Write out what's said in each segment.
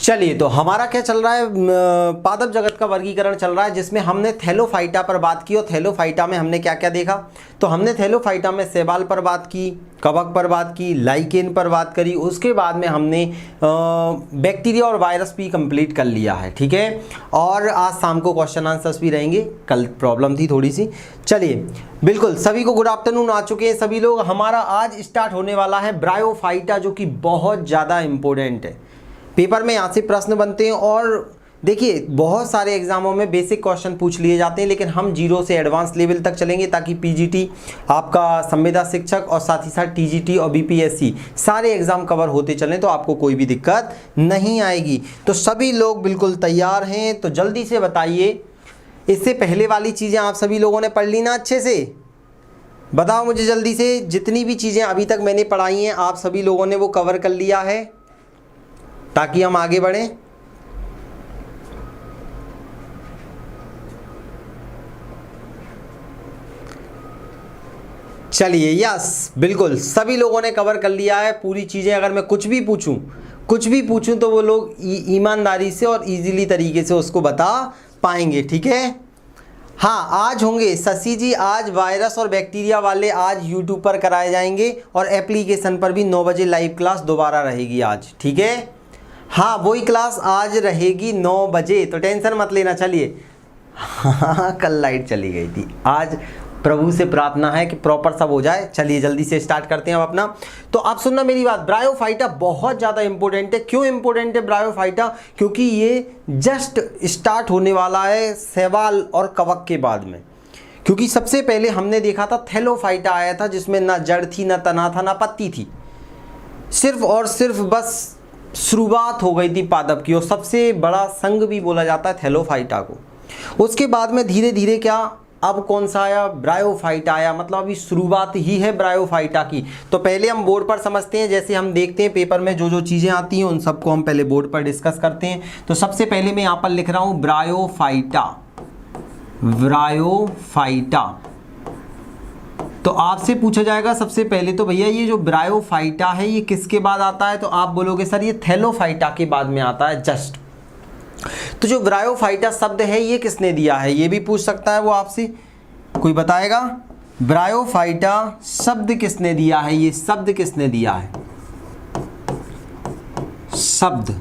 चलिए, तो हमारा क्या चल रहा है, पादप जगत का वर्गीकरण चल रहा है, जिसमें हमने थैलोफाइटा पर बात की। और थैलोफाइटा में हमने क्या क्या देखा, तो हमने थैलोफाइटा में शैवाल पर बात की, कवक पर बात की, लाइकेन पर बात करी, उसके बाद में हमने बैक्टीरिया और वायरस भी कंप्लीट कर लिया है, ठीक है। और आज शाम को क्वेश्चन आंसर्स भी रहेंगे, कल प्रॉब्लम थी थोड़ी सी। चलिए, बिल्कुल सभी को गुड आफ्टरनून, आ चुके हैं सभी लोग। हमारा आज स्टार्ट होने वाला है ब्रायोफाइटा, जो कि बहुत ज़्यादा इंपॉर्टेंट है। पेपर में यहाँ से प्रश्न बनते हैं और देखिए बहुत सारे एग्जामों में बेसिक क्वेश्चन पूछ लिए जाते हैं, लेकिन हम 0 से एडवांस लेवल तक चलेंगे ताकि पीजीटी, आपका संविदा शिक्षक और साथ ही साथ टीजीटी और बीपीएससी सारे एग्जाम कवर होते चलें, तो आपको कोई भी दिक्कत नहीं आएगी। तो सभी लोग बिल्कुल तैयार हैं, तो जल्दी से बताइए, इससे पहले वाली चीज़ें आप सभी लोगों ने पढ़ ली ना अच्छे से? बताओ मुझे जल्दी से, जितनी भी चीज़ें अभी तक मैंने पढ़ाई हैं आप सभी लोगों ने वो कवर कर लिया है, ताकि हम आगे बढ़ें। चलिए, यस, बिल्कुल सभी लोगों ने कवर कर लिया है पूरी चीज़ें। अगर मैं कुछ भी पूछूं तो वो लोग ईमानदारी से और इजीली तरीके से उसको बता पाएंगे, ठीक है। हाँ, आज होंगे शशि जी, आज वायरस और बैक्टीरिया वाले आज यूट्यूब पर कराए जाएंगे और एप्लीकेशन पर भी 9 बजे लाइव क्लास दोबारा रहेगी आज, ठीक है। हाँ, वही क्लास आज रहेगी 9 बजे, तो टेंशन मत लेना। चलिए, हाँ कल लाइट चली गई थी, आज प्रभु से प्रार्थना है कि प्रॉपर सब हो जाए। चलिए जल्दी से स्टार्ट करते हैं अब अपना। तो आप सुनना मेरी बात, ब्रायोफाइटा बहुत ज़्यादा इंपॉर्टेंट है। क्यों इंपॉर्टेंट है ब्रायोफाइटा? क्योंकि ये जस्ट स्टार्ट होने वाला है शैवाल और कवक के बाद में। क्योंकि सबसे पहले हमने देखा था थैलोफाइटा आया था, जिसमें ना जड़ थी, ना तना था, ना पत्ती थी, सिर्फ और सिर्फ बस शुरुआत हो गई थी पादप की, और सबसे बड़ा संघ भी बोला जाता है थैलोफाइटा को। उसके बाद में धीरे धीरे क्या, अब कौन सा आया? ब्रायोफाइटा आया। मतलब अभी शुरुआत ही है ब्रायोफाइटा की। तो पहले हम बोर्ड पर समझते हैं, जैसे हम देखते हैं पेपर में जो जो चीज़ें आती हैं उन सबको हम पहले बोर्ड पर डिस्कस करते हैं। तो सबसे पहले मैं यहाँ पर लिख रहा हूँ ब्रायोफाइटा। ब्रायोफाइटा तो आपसे पूछा जाएगा सबसे पहले, तो भैया ये जो ब्रायोफाइटा है ये किसके बाद आता है? तो आप बोलोगे सर ये थैलोफाइटा के बाद में आता है जस्ट। तो जो ब्रायोफाइटा शब्द है ये किसने दिया है, ये भी पूछ सकता है वो आपसे, कोई बताएगा? ब्रायोफाइटा शब्द किसने दिया है, ये शब्द किसने दिया है? शब्द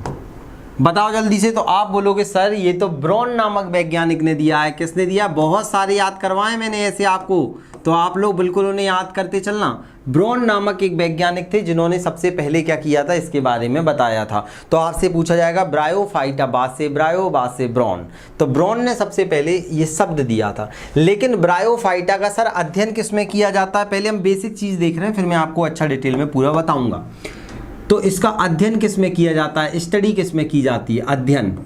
बताओ जल्दी से। तो आप बोलोगे सर ये तो ब्रॉन नामक वैज्ञानिक ने दिया है। किसने दिया? बहुत सारे याद करवाए मैंने ऐसे आपको, तो आप लोग बिल्कुल उन्हें याद करते चलना। ब्रॉन नामक एक वैज्ञानिक थे जिन्होंने सबसे पहले क्या किया था, इसके बारे में बताया था। तो आपसे पूछा जाएगा ब्रायोफाइटा, बाद से ब्रायो, बाद से ब्रॉन। तो ब्रॉन ने सबसे पहले ये शब्द दिया था। लेकिन ब्रायोफाइटा का सर अध्ययन किसमें किया जाता है? पहले हम बेसिक चीज़ देख रहे हैं, फिर मैं आपको अच्छा डिटेल में पूरा बताऊंगा। तो इसका अध्ययन किसमें किया जाता है, स्टडी किसमें की जाती है? अध्ययन,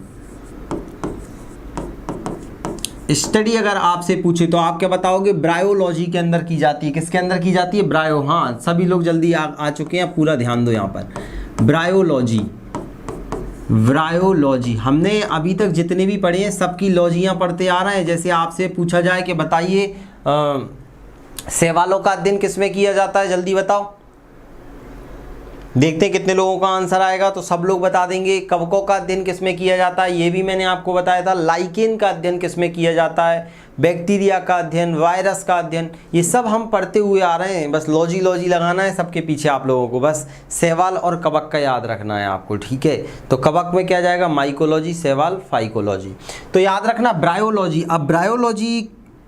स्टडी अगर आपसे पूछे तो आप क्या बताओगे? ब्रायोलॉजी के अंदर की जाती है। किसके अंदर की जाती है? ब्रायो। हाँ, सभी लोग जल्दी आ चुके हैं, पूरा ध्यान दो यहाँ पर। ब्रायोलॉजी, ब्रायोलॉजी हमने अभी तक जितने भी पढ़े हैं सबकी लॉजियाँ पढ़ते आ रहे हैं। जैसे आपसे पूछा जाए कि बताइए शैवालों का अध्ययन किसमें किया जाता है, जल्दी बताओ। देखते हैं कितने लोगों का आंसर आएगा, तो सब लोग बता देंगे। कवकों का अध्ययन किसमें किया जाता है, ये भी मैंने आपको बताया था। लाइकेन का अध्ययन किसमें किया जाता है, बैक्टीरिया का अध्ययन, वायरस का अध्ययन, ये सब हम पढ़ते हुए आ रहे हैं। बस लॉजी लगाना है सबके पीछे आप लोगों को, बस शैवाल और कवक का याद रखना है आपको, ठीक है। तो कवक में क्या जाएगा? माइकोलॉजी, शैवाल फाइकोलॉजी। तो याद रखना ब्रायोलॉजी। अब ब्रायोलॉजी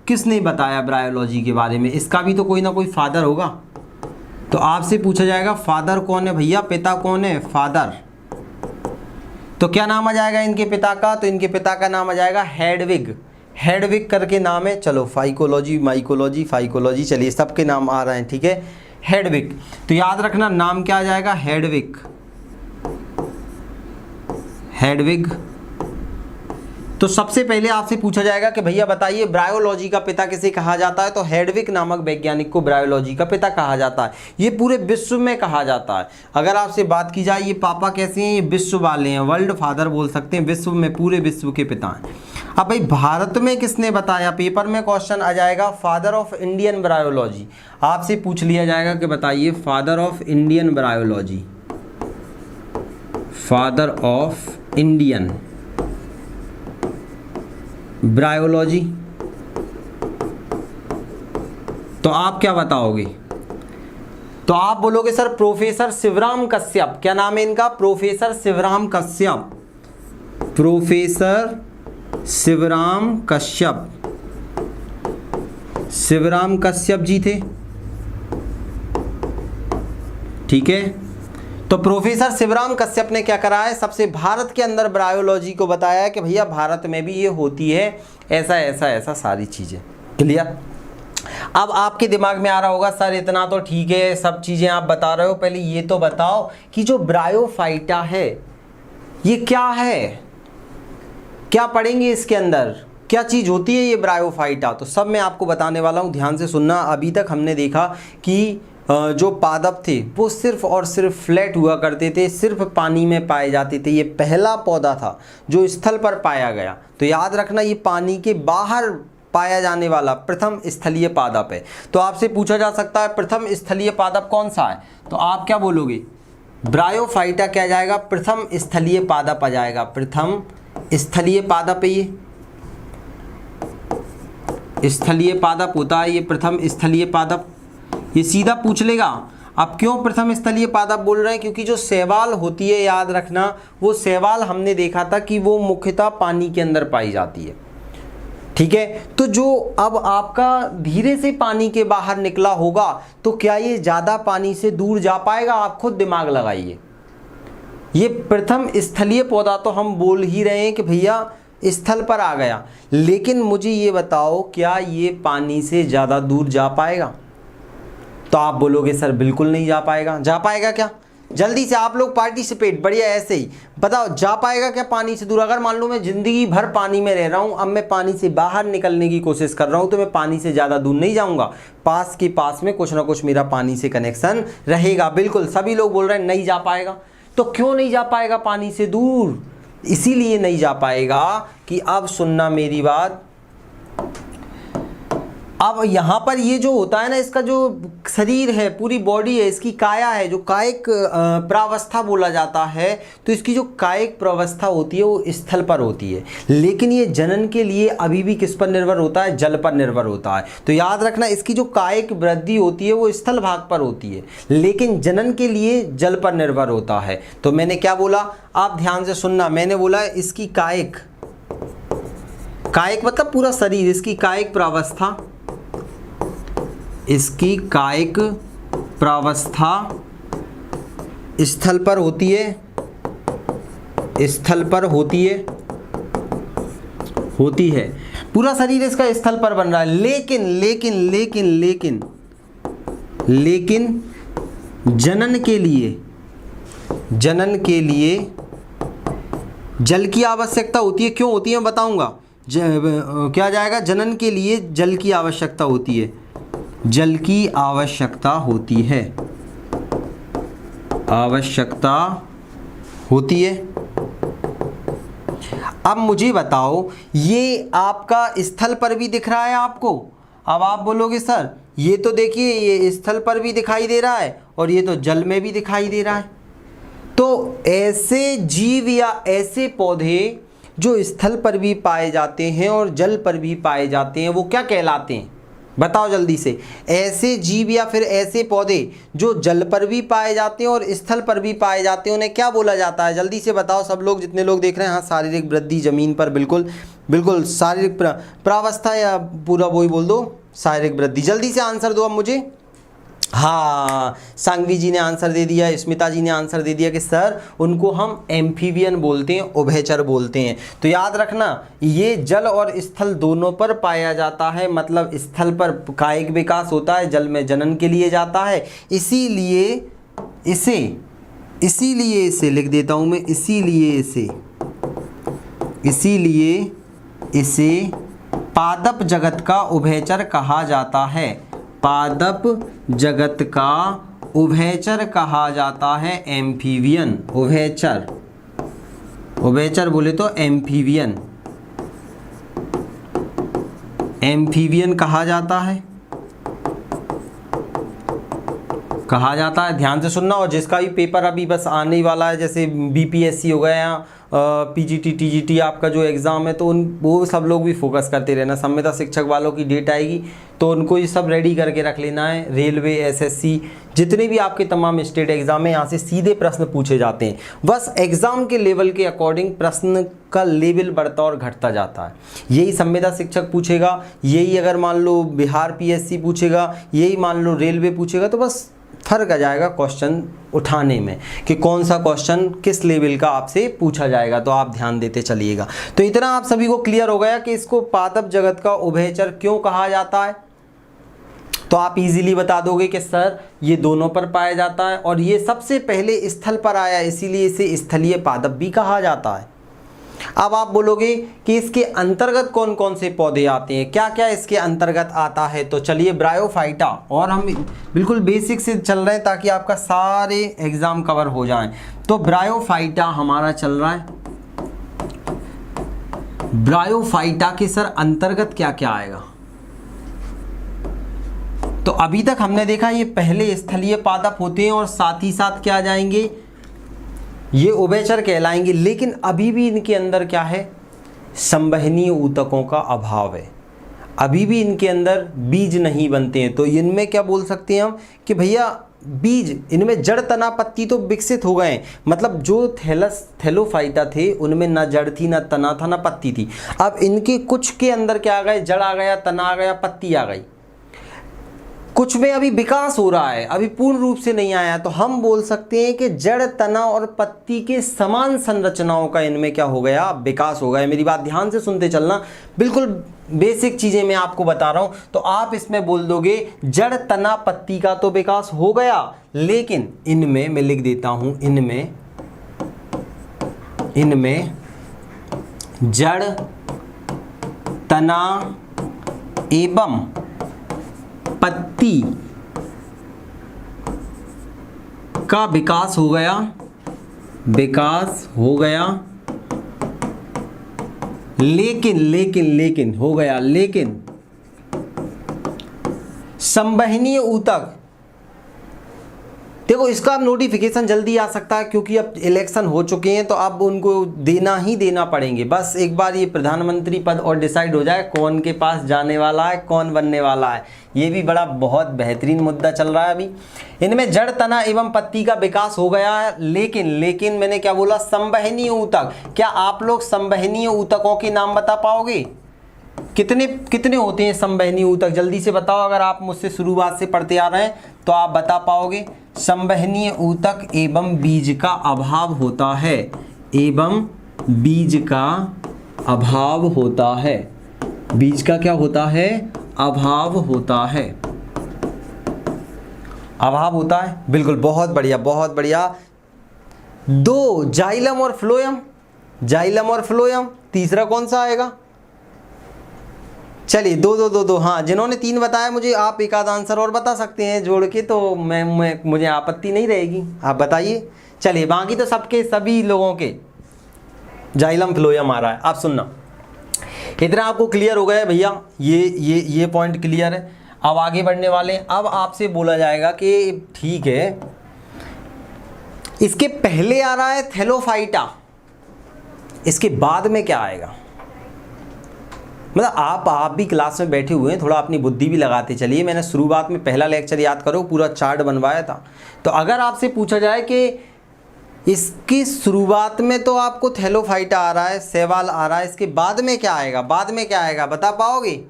किसने बताया ब्रायोलॉजी के बारे में? इसका भी तो कोई ना कोई फादर होगा। तो आपसे पूछा जाएगा फादर कौन है भैया, पिता कौन है? फादर। तो क्या नाम आ जाएगा इनके पिता का? तो इनके पिता का नाम आ जाएगा हेडविग। हेडविग करके नाम है। चलो फाइकोलॉजी, माइकोलॉजी, फाइकोलॉजी, चलिए सबके नाम आ रहे हैं, ठीक है। हेडविग, तो याद रखना नाम क्या आ जाएगा? हेडविग। हेडविग। तो सबसे पहले आपसे पूछा जाएगा कि भैया बताइए ब्रायोलॉजी का पिता किसे कहा जाता है? तो हेडविग नामक वैज्ञानिक को ब्रायोलॉजी का पिता कहा जाता है। ये पूरे विश्व में कहा जाता है। अगर आपसे बात की जाए ये पापा कैसे हैं, ये विश्व वाले हैं, वर्ल्ड फादर बोल सकते हैं, विश्व में, पूरे विश्व के पिता हैं। अब भाई भारत में किसने बताया? पेपर में क्वेश्चन आ जाएगा फादर ऑफ इंडियन ब्रायोलॉजी। आपसे पूछ लिया जाएगा कि बताइए father of Indian bryology, father of Indian bryology. तो आप क्या बताओगे? तो आप बोलोगे सर प्रोफेसर शिवराम कश्यप। क्या नाम है इनका? प्रोफेसर शिवराम कश्यप। प्रोफेसर शिवराम कश्यप, शिवराम कश्यप जी थे, ठीक है। तो प्रोफेसर शिवराम कश्यप ने क्या करा है, सबसे भारत के अंदर ब्रायोलॉजी को बताया है कि भैया भारत में भी ये होती है, ऐसा ऐसा ऐसा सारी चीज़ें। क्लियर? अब आपके दिमाग में आ रहा होगा सर इतना तो ठीक है, सब चीज़ें आप बता रहे हो, पहले ये तो बताओ कि जो ब्रायोफाइटा है ये क्या है, क्या पढ़ेंगे इसके अंदर, क्या चीज़ होती है ये ब्रायोफाइटा। तो सब मैं आपको बताने वाला हूँ, ध्यान से सुनना। अभी तक हमने देखा कि जो पादप थे वो सिर्फ और सिर्फ फ्लैट हुआ करते थे, सिर्फ पानी में पाए जाते थे। ये पहला पौधा था जो स्थल पर पाया गया। तो याद रखना ये पानी के बाहर पाया जाने वाला प्रथम स्थलीय पादप है। तो आपसे पूछा जा सकता है प्रथम स्थलीय पादप कौन सा है, तो आप क्या बोलोगे? ब्रायोफाइटा क्या जाएगा? प्रथम स्थलीय पादप आ जाएगा। प्रथम स्थलीय पादप है, ये स्थलीय पादप होता है, ये प्रथम स्थलीय पादप। ये सीधा पूछ लेगा। अब क्यों प्रथम स्थलीय पादप बोल रहे हैं? क्योंकि जो शैवाल होती है, याद रखना, वो शैवाल हमने देखा था कि वो मुख्यतः पानी के अंदर पाई जाती है, ठीक है। तो जो अब आपका धीरे से पानी के बाहर निकला होगा तो क्या ये ज़्यादा पानी से दूर जा पाएगा? आप खुद दिमाग लगाइए। ये प्रथम स्थलीय पौधा तो हम बोल ही रहे हैं कि भैया स्थल पर आ गया, लेकिन मुझे ये बताओ क्या ये पानी से ज़्यादा दूर जा पाएगा? तो आप बोलोगे सर बिल्कुल नहीं जा पाएगा। जा पाएगा क्या? जल्दी से आप लोग पार्टिसिपेट, बढ़िया ऐसे ही बताओ, जा पाएगा क्या पानी से दूर? अगर मान लो मैं ज़िंदगी भर पानी में रह रहा हूँ, अब मैं पानी से बाहर निकलने की कोशिश कर रहा हूँ, तो मैं पानी से ज़्यादा दूर नहीं जाऊँगा, पास के पास में कुछ ना कुछ मेरा पानी से कनेक्शन रहेगा। बिल्कुल सभी लोग बोल रहे हैं नहीं जा पाएगा। तो क्यों नहीं जा पाएगा पानी से दूर? इसीलिए नहीं जा पाएगा कि अब सुनना मेरी बात। अब यहाँ पर ये जो होता है ना, इसका जो शरीर है, पूरी बॉडी है, इसकी काया है, जो कायिक प्रावस्था बोला जाता है, तो इसकी जो कायिक प्रावस्था होती है वो स्थल पर होती है, लेकिन ये जनन के लिए अभी भी किस पर निर्भर होता है? जल पर निर्भर होता है। तो याद रखना इसकी जो कायिक वृद्धि होती है वो स्थल भाग पर होती है, लेकिन जनन के लिए जल पर निर्भर होता है। तो मैंने क्या बोला, आप ध्यान से सुनना। मैंने बोला इसकी कायिक, कायिक मतलब पूरा शरीर, इसकी कायिक प्रावस्था, इसकी कायिक प्रावस्था स्थल पर होती है, स्थल पर होती है, पूरा शरीर इसका स्थल पर बन रहा है। लेकिन लेकिन लेकिन लेकिन लेकिन जनन के लिए जल की आवश्यकता होती है। क्यों होती है मैं बताऊंगा। क्या जाएगा? जनन के लिए जल की आवश्यकता होती है, जल की आवश्यकता होती है, आवश्यकता होती है। अब मुझे बताओ, ये आपका स्थल पर भी दिख रहा है आपको। अब आप बोलोगे सर ये तो देखिए ये स्थल पर भी दिखाई दे रहा है और ये तो जल में भी दिखाई दे रहा है। तो ऐसे जीव या ऐसे पौधे जो स्थल पर भी पाए जाते हैं और जल पर भी पाए जाते हैं वो क्या कहलाते हैं? बताओ जल्दी से। ऐसे जीव या फिर ऐसे पौधे जो जल पर भी पाए जाते हैं और स्थल पर भी पाए जाते हैं उन्हें क्या बोला जाता है? जल्दी से बताओ सब लोग, जितने लोग देख रहे हैं। हाँ, शारीरिक वृद्धि जमीन पर, बिल्कुल बिल्कुल शारीरिक प्रावस्था, या पूरा वही बोल दो शारीरिक वृद्धि। जल्दी से आंसर दो अब मुझे। हाँ, सांगवी जी ने आंसर दे दिया, स्मिता जी ने आंसर दे दिया कि सर उनको हम एम्फीबियन बोलते हैं, उभयचर बोलते हैं। तो याद रखना ये जल और स्थल दोनों पर पाया जाता है, मतलब स्थल पर कायिक विकास होता है, जल में जनन के लिए जाता है। इसीलिए इसे लिख देता हूँ मैं, इसीलिए इसे पादप जगत का उभयचर कहा जाता है, पादप जगत का उभयचर कहा जाता है, एम्फीबियन, उभयचर, उभयचर बोले तो एम्फीबियन, एम्फीबियन कहा जाता है। कहा जाता है। ध्यान से सुनना, और जिसका भी पेपर अभी बस आने ही वाला है, जैसे बीपीएससी हो गया या पीजीटी टीजीटी आपका जो एग्ज़ाम है, तो वो सब लोग भी फोकस करते रहना। संविदा शिक्षक वालों की डेट आएगी तो उनको ये सब रेडी करके रख लेना है। रेलवे, एसएससी, जितने भी आपके तमाम स्टेट एग्ज़ाम है, यहाँ से सीधे प्रश्न पूछे जाते हैं। बस एग्ज़ाम के लेवल के अकॉर्डिंग प्रश्न का लेवल बढ़ता और घटता जाता है। यही संविदा शिक्षक पूछेगा, यही अगर मान लो बिहार पीएससी पूछेगा, यही मान लो रेलवे पूछेगा, तो बस फर्क आ जाएगा क्वेश्चन उठाने में कि कौन सा क्वेश्चन किस लेवल का आपसे पूछा जाएगा। तो आप ध्यान देते चलिएगा। तो इतना आप सभी को क्लियर हो गया कि इसको पादप जगत का उभयचर क्यों कहा जाता है। तो आप इजीली बता दोगे कि सर ये दोनों पर पाया जाता है और ये सबसे पहले स्थल पर आया, इसीलिए इसे स्थलीय पादप भी कहा जाता है। अब आप बोलोगे कि इसके अंतर्गत कौन कौन से पौधे आते हैं, क्या क्या इसके अंतर्गत आता है। तो चलिए ब्रायोफाइटा, और हम बिल्कुल बेसिक से चल रहे हैं ताकि आपका सारे एग्जाम कवर हो जाएं। तो ब्रायोफाइटा हमारा चल रहा है। ब्रायोफाइटा के सर अंतर्गत क्या क्या आएगा। तो अभी तक हमने देखा ये पहले स्थलीय पादप होते हैं और साथ ही साथ क्या आ जाएंगे, ये उभयचर कहलाएंगे। लेकिन अभी भी इनके अंदर क्या है, संवहनीय ऊतकों का अभाव है। अभी भी इनके अंदर बीज नहीं बनते हैं। तो इनमें क्या बोल सकते हैं हम कि भैया बीज, इनमें जड़ तना पत्ती तो विकसित हो गए हैं। मतलब जो थैलोफाइटा थे उनमें ना जड़ थी, ना तना था, ना पत्ती थी। अब इनके कुछ के अंदर क्या आ गए, जड़ आ गया, तना आ गया, पत्ती आ गई। कुछ में अभी विकास हो रहा है, अभी पूर्ण रूप से नहीं आया। तो हम बोल सकते हैं कि जड़, तना और पत्ती के समान संरचनाओं का इनमें क्या हो गया, विकास हो गया। मेरी बात ध्यान से सुनते चलना, बिल्कुल बेसिक चीजें मैं आपको बता रहा हूं। तो आप इसमें बोल दोगे जड़, तना, पत्ती का तो विकास हो गया, लेकिन इनमें मैं लिख देता हूं, इनमें जड़, तना एवं पत्ती का विकास हो गया, लेकिन हो गया, लेकिन संवहनीय ऊतक, देखो इसका अब नोटिफिकेशन जल्दी आ सकता है क्योंकि अब इलेक्शन हो चुके हैं, तो अब उनको देना पड़ेंगे। बस एक बार ये प्रधानमंत्री पद और डिसाइड हो जाए कौन के पास जाने वाला है, कौन बनने वाला है। ये भी बड़ा बहुत बेहतरीन मुद्दा चल रहा है अभी। इनमें जड़, तना एवं पत्ती का विकास हो गया है, लेकिन मैंने क्या बोला, संवहनीय ऊतक। क्या आप लोग संवहनीय ऊतकों के नाम बता पाओगे? कितने होते हैं संवहनीय ऊतक? जल्दी से बताओ। अगर आप मुझसे शुरुआत से पढ़ते आ रहे हैं तो आप बता पाओगे। संवहनीय ऊतक एवं बीज का अभाव होता है, बीज का अभाव होता है। बीज का क्या होता है? अभाव होता है। अभाव होता है, बिल्कुल, बहुत बढ़िया। दो, जाइलम और फ्लोएम। तीसरा कौन सा आएगा? चलिए दो। हाँ, जिन्होंने 3 बताया मुझे आप एक आध आंसर और बता सकते हैं जोड़ के, तो मुझे आपत्ति नहीं रहेगी, आप बताइए। चलिए, बाकी तो सबके सभी लोगों के जाइलम फ्लोएम आ रहा है। आप सुनना, इतना आपको क्लियर हो गया है भैया, ये पॉइंट क्लियर है। अब आगे बढ़ने वाले हैं। अब आपसे बोला जाएगा कि ठीक है, इसके पहले आ रहा है थैलोफाइटा, इसके बाद में क्या आएगा? मतलब आप भी क्लास में बैठे हुए हैं, थोड़ा अपनी बुद्धि भी लगाते चलिए। मैंने शुरुआत में पहला लेक्चर याद करो, पूरा चार्ट बनवाया था। तो अगर आपसे पूछा जाए कि इसकी शुरुआत में तो आपको थैलोफाइटा आ रहा है, शैवाल आ रहा है, इसके बाद में क्या आएगा? बता पाओगे?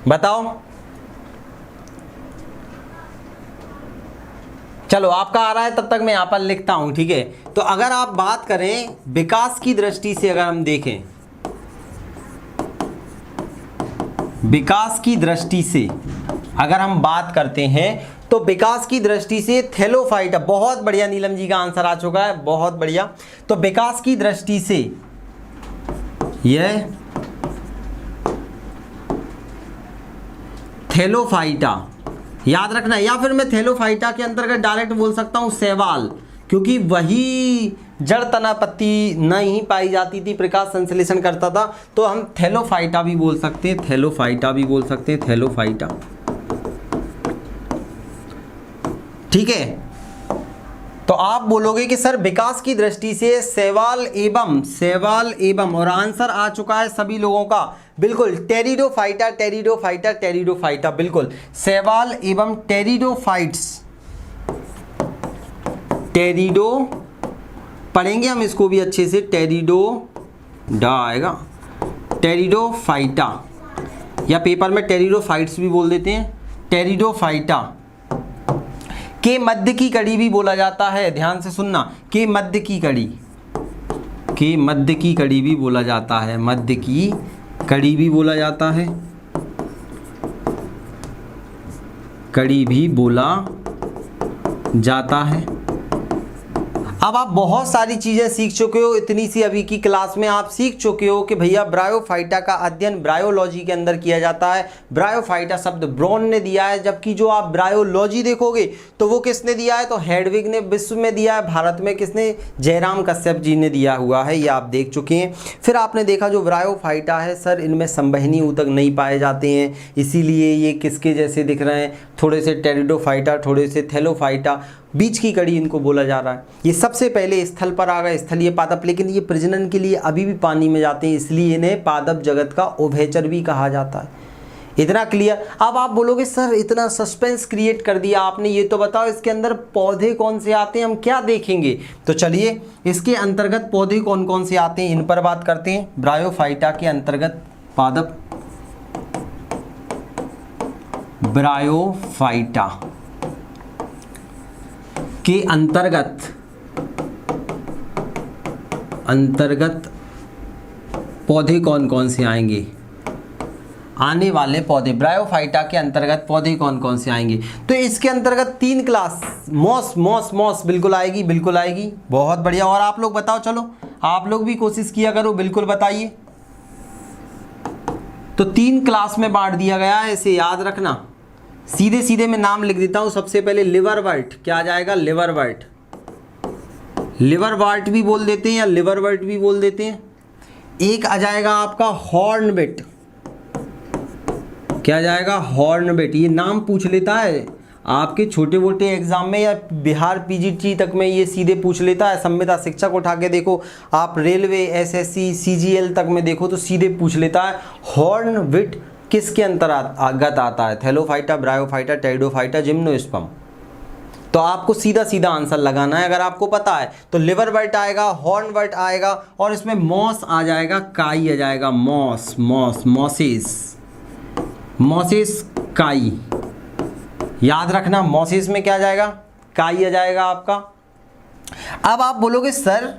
बताओ। चलो, आपका आ रहा है, तब तक मैं यहाँ पर लिखता हूँ, ठीक है। तो अगर आप बात करें विकास की दृष्टि से, अगर हम देखें विकास की दृष्टि से अगर हम बात करते हैं, तो विकास की दृष्टि से थैलोफाइटा, बहुत बढ़िया, नीलम जी का आंसर आ चुका है, बहुत बढ़िया। तो विकास की दृष्टि से यह थैलोफाइटा याद रखना, या फिर मैं थैलोफाइटा के अंतर्गत डायरेक्ट बोल सकता हूं शैवाल, क्योंकि वही जड़, तना, पत्ती नहीं पाई जाती थी, प्रकाश संश्लेषण करता था। तो हम थैलोफाइटा भी बोल सकते हैं, ठीक है। तो आप बोलोगे कि सर विकास की दृष्टि से शैवाल एवं और आंसर आ चुका है सभी लोगों का, बिल्कुल टेरिडोफाइटा टेरिडोफाइटा टेरिडोफाइटा, बिल्कुल शैवाल एवं टेरिडोफाइट्स, टेरिडो पढ़ेंगे हम इसको भी अच्छे से, टेरिडोडा आएगा, टेरिडोफाइटा या पेपर में टेरिडोफाइट्स भी बोल देते हैं, टेरिडोफाइटा के मध्य की कड़ी भी बोला जाता है। ध्यान से सुनना, के मध्य की कड़ी, के मध्य की कड़ी भी बोला जाता है, मध्य की कड़ी भी बोला जाता है, कड़ी भी बोला जाता है। अब आप बहुत सारी चीज़ें सीख चुके हो, इतनी सी अभी की क्लास में आप सीख चुके हो कि भैया ब्रायोफाइटा का अध्ययन ब्रायोलॉजी के अंदर किया जाता है। ब्रायोफाइटा शब्द ब्रॉन ने दिया है, जबकि जो आप ब्रायोलॉजी देखोगे तो वो किसने दिया है, तो हेडविग ने विश्व में दिया है, भारत में किसने, जयराम कश्यप जी ने दिया हुआ है, ये आप देख चुके हैं। फिर आपने देखा जो ब्रायोफाइटा है सर इनमें संवहनी ऊतक नहीं पाए जाते हैं, इसीलिए ये किसके जैसे दिख रहे हैं, थोड़े से टेरिडोफाइटा, थोड़े से थैलोफाइटा, बीच की कड़ी इनको बोला जा रहा है। ये सबसे पहले स्थल पर आ गए, स्थलीय पादप, लेकिन ये प्रजनन के लिए अभी भी पानी में जाते हैं, इसलिए इन्हें पादप जगत का उभयचर भी कहा जाता है। इतना क्लियर। अब आप बोलोगे सर इतना सस्पेंस क्रिएट कर दिया आपने, ये तो बताओ इसके अंदर पौधे कौन से आते हैं, हम क्या देखेंगे। तो चलिए इसके अंतर्गत पौधे कौन कौन से आते हैं इन पर बात करते हैं। ब्रायोफाइटा के अंतर्गत पादप, ब्रायोफाइटा के अंतर्गत पौधे कौन कौन से आएंगे, आने वाले पौधे, ब्रायोफाइटा के अंतर्गत पौधे कौन कौन से आएंगे। तो इसके अंतर्गत 3 क्लास, मॉस बिल्कुल आएगी, बिल्कुल आएगी, बहुत बढ़िया। और आप लोग बताओ, चलो आप लोग भी कोशिश किया करो, बिल्कुल बताइए। तो 3 क्लास में बांट दिया गया है, इसे याद रखना। सीधे सीधे मैं नाम लिख देता हूं। सबसे पहले लिवरवर्ट, क्या आ जाएगा, लिवरवर्ट, लिवरवर्ट भी बोल देते हैं या लिवरवर्ट भी बोल देते हैं। एक आ जाएगा आपका हॉर्नबिट, क्या आ जाएगा, हॉर्नबिट। ये नाम पूछ लेता है आपके छोटे मोटे एग्जाम में, या बिहार पीजीटी तक में ये सीधे पूछ लेता है। संविदा शिक्षक उठा के देखो, आप रेलवे, एसएससी, सीजीएल तक में देखो तो सीधे पूछ लेता है हॉर्नबिट किसके अंतर्गत आता है, थैलोफाइटा, ब्रायोफाइटा, टेरिडोफाइटा, जिम्नोस्पर्म। तो आपको सीधा सीधा आंसर लगाना है अगर आपको पता है। तो लिवरवर्ट आएगा, हॉर्नवर्ट आएगा, और इसमें मॉस आ जाएगा, काई आ जाएगा, मॉसिस काई। याद रखना, मॉसिस में क्या आ जाएगा, काई आ जाएगा आपका। अब आप बोलोगे सर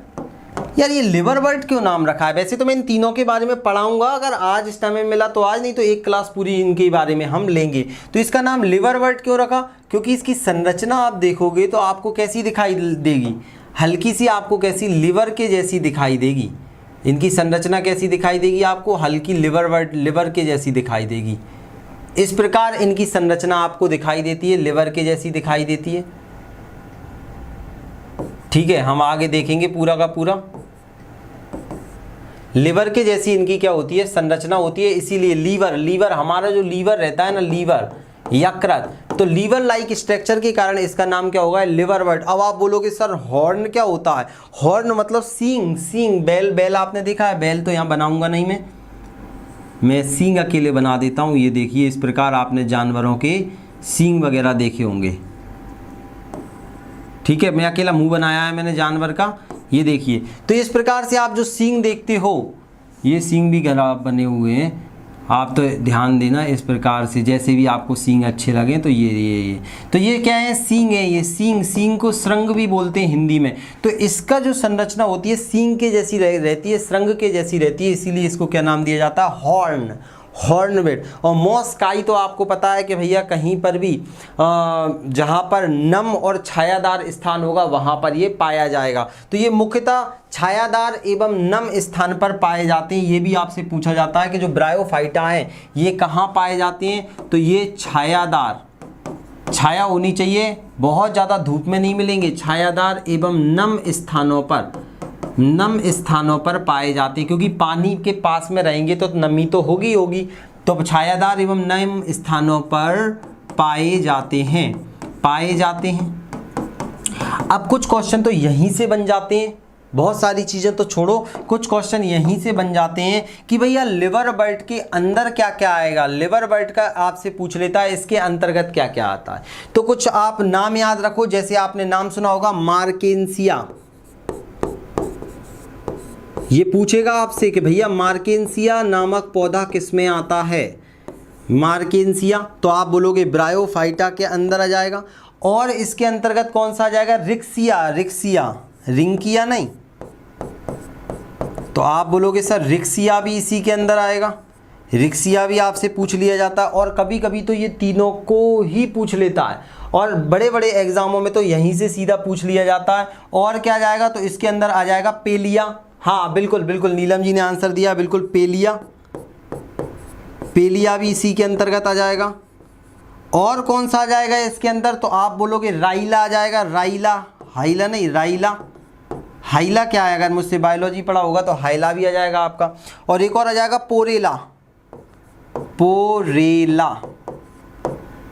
यार ये लिवरवर्ट क्यों नाम रखा है। वैसे तो मैं इन तीनों के बारे में पढ़ाऊंगा, अगर आज इस टाइम में मिला तो आज, नहीं तो एक क्लास पूरी इनके बारे में हम लेंगे। तो इसका नाम लिवरवर्ट क्यों रखा, क्योंकि इसकी संरचना आप देखोगे तो आपको कैसी दिखाई देगी, हल्की सी आपको कैसी, लिवर के जैसी दिखाई देगी। इनकी संरचना कैसी दिखाई देगी आपको, हल्की लिवर के जैसी दिखाई देगी। इस प्रकार इनकी संरचना आपको दिखाई देती है, लिवर के जैसी दिखाई देती है। ठीक है, हम आगे देखेंगे पूरा का पूरा। लिवर के जैसी इनकी क्या होती है, संरचना होती है, इसीलिए लीवर हमारा जो लीवर रहता है ना, लीवर, यकृत, तो लीवर लाइक स्ट्रक्चर के कारण इसका नाम क्या होगा, लिवरवर्ट। अब आप बोलोगे सर हॉर्न क्या होता है, हॉर्न मतलब सींग, बैल आपने देखा है, बैल तो यहाँ बनाऊंगा नहीं, मैं सींग अकेले बना देता हूँ। ये देखिए, इस प्रकार आपने जानवरों के सींग वगैरह देखे होंगे। ठीक है, मैं अकेला मुंह बनाया है मैंने जानवर का, ये देखिए। तो इस प्रकार से आप जो सींग देखते हो, ये सींग भी खराब बने हुए हैं, आप तो ध्यान देना इस प्रकार से, जैसे भी आपको सींग अच्छे लगे। तो ये तो ये क्या है, सींग है, ये सींग को श्रृंग भी बोलते हैं हिंदी में। तो इसका जो संरचना होती है सींग के जैसी रहती है, श्रृंग के जैसी रहती है, इसीलिए इसको क्या नाम दिया जाता है, हॉर्नबिट। और मॉस काई तो आपको पता है कि भैया कहीं पर भी जहाँ पर नम और छायादार स्थान होगा वहाँ पर ये पाया जाएगा। तो ये मुख्यतः छायादार एवं नम स्थान पर पाए जाते हैं। ये भी आपसे पूछा जाता है कि जो ब्रायोफाइटा है ये कहाँ पाए जाते हैं, तो ये छायादार, छाया होनी चाहिए, बहुत ज़्यादा धूप में नहीं मिलेंगे, छायादार एवं नम स्थानों पर पाए जाते हैं, क्योंकि पानी के पास में रहेंगे तो नमी तो होगी। तो छायादार एवं नम स्थानों पर पाए जाते हैं। पाए जाते हैं। अब कुछ क्वेश्चन तो यहीं से बन जाते हैं, बहुत सारी चीज़ें तो छोड़ो, कुछ क्वेश्चन यहीं से बन जाते हैं कि भैया लिवर बर्ड के अंदर क्या क्या आएगा। लिवर बर्ड का आपसे पूछ लेता है इसके अंतर्गत क्या क्या आता है। तो कुछ आप नाम याद रखो, जैसे आपने नाम सुना होगा मार्केंसिया। ये पूछेगा आपसे कि भैया मार्केंसिया नामक पौधा किसमें आता है। मार्केंसिया तो आप बोलोगे ब्रायोफाइटा के अंदर आ जाएगा। और इसके अंतर्गत कौन सा आ जाएगा, रिक्सिया। रिक्सिया, रिंकिया नहीं, तो आप बोलोगे सर रिक्सिया भी इसी के अंदर आएगा। रिक्सिया भी आपसे पूछ लिया जाता है, और कभी कभी तो ये तीनों को ही पूछ लेता है, और बड़े बड़े एग्जामों में तो यहीं से सीधा पूछ लिया जाता है। और क्या जाएगा, तो इसके अंदर आ जाएगा पेलिया। हाँ बिल्कुल बिल्कुल, नीलम जी ने आंसर दिया, बिल्कुल पेलिया। पेलिया भी इसी के अंतर्गत आ जाएगा। और कौन सा आ जाएगा इसके अंदर, तो आप बोलोगे राइला आ जाएगा। राइला, हाइला नहीं, राइला। हाइला क्या है, अगर मुझसे बायोलॉजी पढ़ा होगा तो हाइला भी आ जाएगा आपका। और एक और आ जाएगा पोरेला। पोरेला,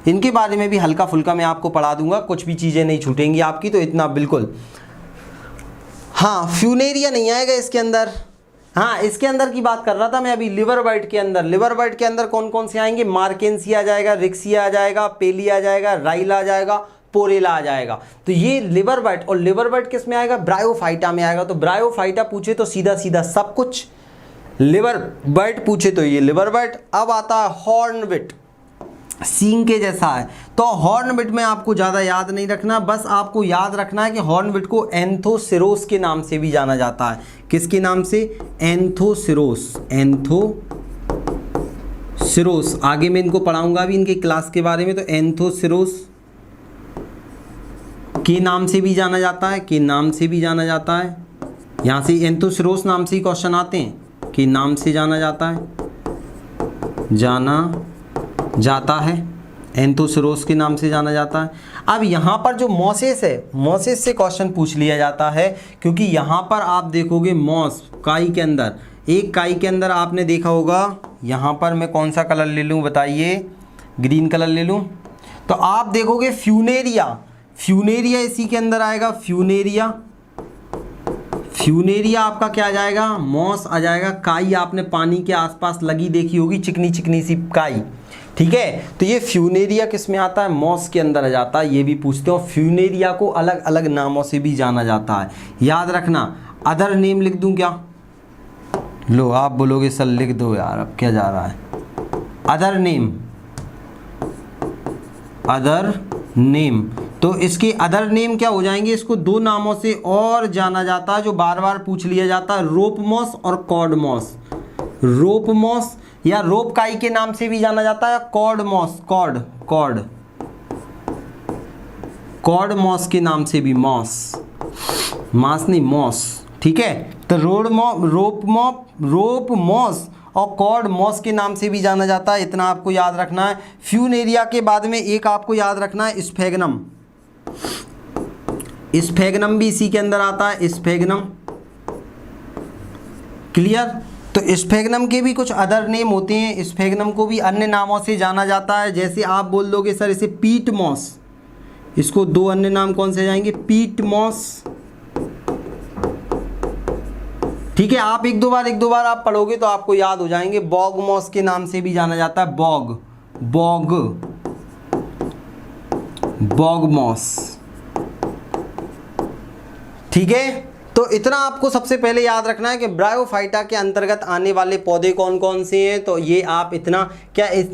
इनके बारे में भी हल्का फुल्का मैं आपको पढ़ा दूंगा, कुछ भी चीज़ें नहीं छूटेंगी आपकी, तो इतना बिल्कुल। हाँ, फ्यूनेरिया नहीं आएगा इसके अंदर। हाँ, इसके अंदर की बात कर रहा था मैं अभी, लिवर बर्ड के अंदर। लिवर बर्ड के अंदर कौन कौन से आएंगे, मार्केंसिया आ जाएगा, रिक्सिया आ जाएगा, पेलिया आ जाएगा, राइला आ जाएगा, पोरेला आ जाएगा। तो ये लिवर बर्ड, और लिवर बर्ड किस में आएगा, ब्रायोफाइटा में आएगा। तो ब्रायोफाइटा पूछे तो सीधा सीधा सब कुछ, लिवर बर्ड पूछे तो ये लिवर बर्ड। अब आता है हॉर्नबिट, सींग के जैसा है। तो हॉर्नबिट में आपको ज़्यादा याद नहीं रखना, बस आपको याद रखना है कि हॉर्नबिट को एंथोसिरोस के नाम से भी जाना जाता है। किसके नाम से, एंथोसिरोस। एंथोसिरोस, आगे मैं इनको पढ़ाऊंगा भी इनके क्लास के बारे में। तो एंथोसिरोस के नाम से भी जाना जाता है, के नाम से भी जाना जाता है। यहाँ से एंथोसिरोस नाम से ही क्वेश्चन आते हैं, के नाम से जाना जाता है, जाना जाता है, एंथोसिरोस के नाम से जाना जाता है। अब यहाँ पर जो मॉसेस है, मॉसेस से क्वेश्चन पूछ लिया जाता है, क्योंकि यहाँ पर आप देखोगे मॉस काई के अंदर, एक काई के अंदर आपने देखा होगा, यहाँ पर मैं कौन सा कलर ले लूँ बताइए, ग्रीन कलर ले लूँ। तो आप देखोगे फ्यूनेरिया, फ्यूनेरिया इसी के अंदर आएगा। फ्यूनेरिया, फ्यूनेरिया आपका क्या आ जाएगा, मॉस आ जाएगा। काई आपने पानी के आसपास लगी देखी होगी, चिकनी चिकनी सी काई, ठीक है। तो ये फ्यूनेरिया किस में आता है, मॉस के अंदर आ जाता है। ये भी पूछते हो, फ्यूनेरिया को अलग अलग नामों से भी जाना जाता है, याद रखना। अदर नेम लिख दूं क्या, लो आप बोलोगे सर लिख दो यार, अब क्या जा रहा है। अदर नेम, अदर नेम, तो इसके अदर नेम क्या हो जाएंगे, इसको दो नामों से और जाना जाता है जो बार बार पूछ लिया जाता है, रोप मॉस और कॉर्ड मॉस। रोप मॉस या रोप काई के नाम से भी जाना जाता है, cord moss, cord cord cord moss के नाम से भी, मॉस मास नहीं मॉस, ठीक है। तो रोप मॉस और कॉर्ड मॉस के नाम से भी जाना जाता है, इतना आपको याद रखना है। फ्यूनेरिया के बाद में एक आपको याद रखना है स्फेगनम, स्फेगनम भी इसी के अंदर आता है, स्फेगनम, क्लियर। तो स्फेगनम के भी कुछ अदर नेम होते हैं, स्फेगनम को भी अन्य नामों से जाना जाता है। जैसे आप बोल दोगे सर इसे पीट मॉस, इसको दो अन्य नाम कौन से जाएंगे, पीट मॉस, ठीक है। आप एक दो बार आप पढ़ोगे तो आपको याद हो जाएंगे। बॉग मॉस के नाम से भी जाना जाता है, बॉग बॉग मॉस, ठीक है। तो इतना आपको सबसे पहले याद रखना है कि ब्रायोफाइटा के अंतर्गत आने वाले पौधे कौन कौन से हैं। तो ये आप इतना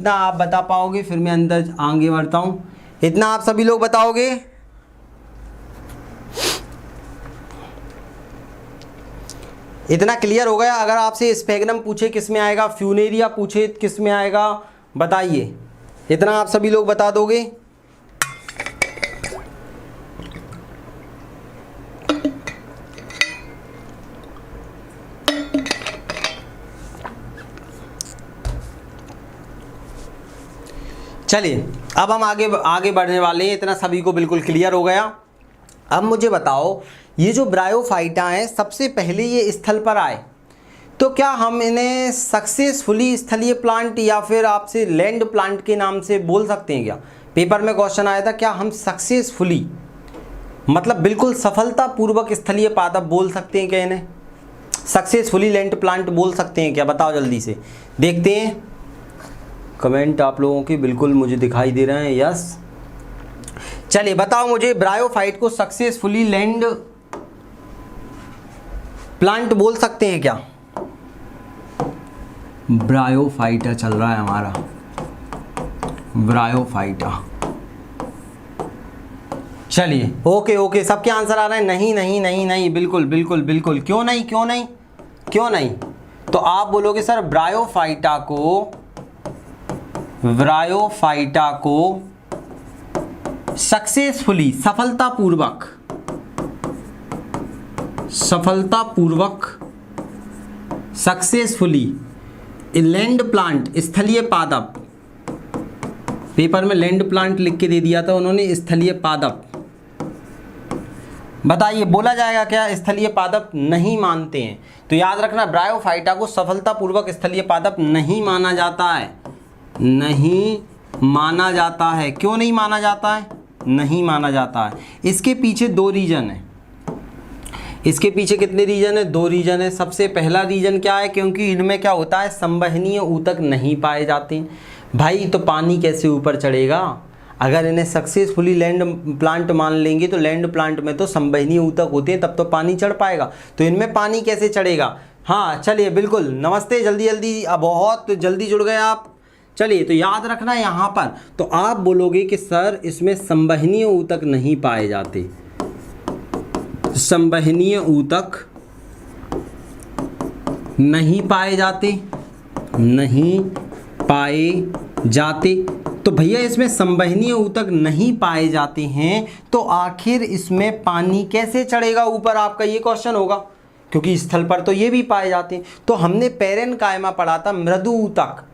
आप बता पाओगे, फिर मैं अंदर आगे बढ़ता हूँ। इतना आप सभी लोग बताओगे, इतना क्लियर हो गया। अगर आपसे स्फेगनम पूछे किस में आएगा, फ्यूनेरिया पूछे किस में आएगा, बताइए। इतना आप सभी लोग बता दोगे। चलिए अब हम आगे बढ़ने वाले हैं, इतना सभी को बिल्कुल क्लियर हो गया। अब मुझे बताओ, ये जो ब्रायोफाइटा है सबसे पहले ये स्थल पर आए, तो क्या हम इन्हें सक्सेसफुली स्थलीय प्लांट या फिर आपसे लैंड प्लांट के नाम से बोल सकते हैं क्या? पेपर में क्वेश्चन आया था, क्या हम सक्सेसफुली मतलब बिल्कुल सफलतापूर्वक स्थलीय पादप बोल सकते हैं क्या इन्हें? सक्सेसफुली लैंड प्लांट बोल सकते हैं क्या? बताओ जल्दी से, देखते हैं कमेंट आप लोगों के बिल्कुल मुझे दिखाई दे रहे हैं। यस, चलिए बताओ मुझे, ब्रायोफाइट को सक्सेसफुली लैंड प्लांट बोल सकते हैं क्या? ब्रायोफाइटा चल रहा है हमारा, ब्रायोफाइटा। चलिए ओके ओके, सबके आंसर आ रहे हैं नहीं नहीं नहीं नहीं, बिल्कुल बिल्कुल बिल्कुल, क्यों नहीं क्यों नहीं क्यों नहीं? तो आप बोलोगे सर ब्रायोफाइटा को सक्सेसफुली सफलतापूर्वक सक्सेसफुली लैंड प्लांट स्थलीय पादप, पेपर में लैंड प्लांट लिख के दे दिया था उन्होंने, स्थलीय पादप। बताइए बोला जाएगा क्या? स्थलीय पादप नहीं मानते हैं। तो याद रखना, ब्रायोफाइटा को सफलतापूर्वक स्थलीय पादप नहीं माना जाता है, नहीं माना जाता है। क्यों नहीं माना जाता है? नहीं माना जाता है। इसके पीछे दो रीजन है। इसके पीछे कितने रीजन है? दो रीजन है। सबसे पहला रीजन क्या है? क्योंकि इनमें क्या होता है, संवहनीय ऊतक नहीं पाए जाते। भाई तो पानी कैसे ऊपर चढ़ेगा? अगर इन्हें सक्सेसफुली लैंड प्लांट मान लेंगे तो लैंड प्लांट में तो संवहनीय ऊतक होते हैं, तब तो पानी चढ़ पाएगा। तो इनमें पानी कैसे चढ़ेगा? हाँ चलिए बिल्कुल, नमस्ते, जल्दी जल्दी, अब बहुत जल्दी जुड़ गए आप। चलिए तो याद रखना यहाँ पर, तो आप बोलोगे कि सर इसमें संवहनीय ऊतक नहीं पाए जाते, संवहनीय ऊतक नहीं पाए जाते, नहीं पाए जाते। तो भैया इसमें संवहनीय ऊतक नहीं पाए जाते हैं तो आखिर इसमें पानी कैसे चढ़ेगा ऊपर? आपका ये क्वेश्चन होगा, क्योंकि स्थल पर तो ये भी पाए जाते हैं। तो हमने पेरेनकाइमा पढ़ा था, मृदु ऊतक,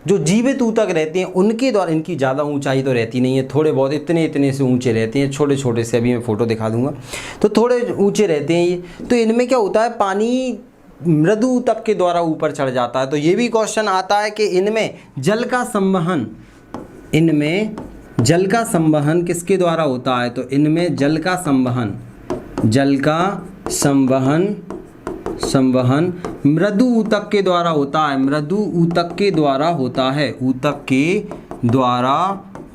जो जीवित ऊतक रहते हैं उनके द्वारा, इनकी ज़्यादा ऊंचाई तो रहती नहीं है, थोड़े बहुत इतने इतने से ऊंचे रहते हैं, छोटे छोटे से, अभी मैं फ़ोटो दिखा दूंगा, तो थोड़े ऊंचे रहते हैं ये। तो इनमें क्या होता है, पानी मृदु ऊतक के द्वारा ऊपर चढ़ जाता है। तो ये भी क्वेश्चन आता है कि इनमें जल का संवहन, इनमें जल का संवहन किसके द्वारा होता है? तो इनमें जल का संवहन, जल का संवहन मृदु ऊतक के द्वारा होता है, मृदु ऊतक के द्वारा होता है, ऊतक के द्वारा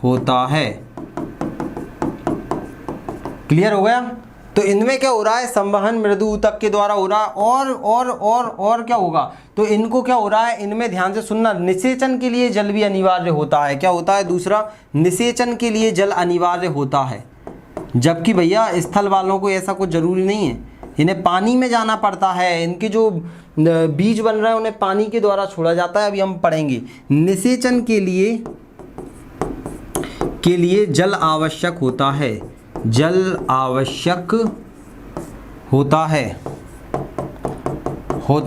होता है। क्लियर हो गया? तो इनमें क्या हो रहा है, संवहन मृदु ऊतक के द्वारा हो रहा है। और क्या होगा, तो इनको क्या हो रहा है, इनमें ध्यान से सुनना, निषेचन के लिए जल भी अनिवार्य होता है। क्या होता है? दूसरा, निषेचन के लिए जल अनिवार्य होता है। जबकि भैया स्थल वालों को ऐसा कुछ जरूरी नहीं है, इन्हें पानी में जाना पड़ता है। इनके जो बीज बन रहे हैं उन्हें पानी के द्वारा छोड़ा जाता है। अभी हम पढ़ेंगे, निषेचन के लिए जल आवश्यक होता है, जल आवश्यक होता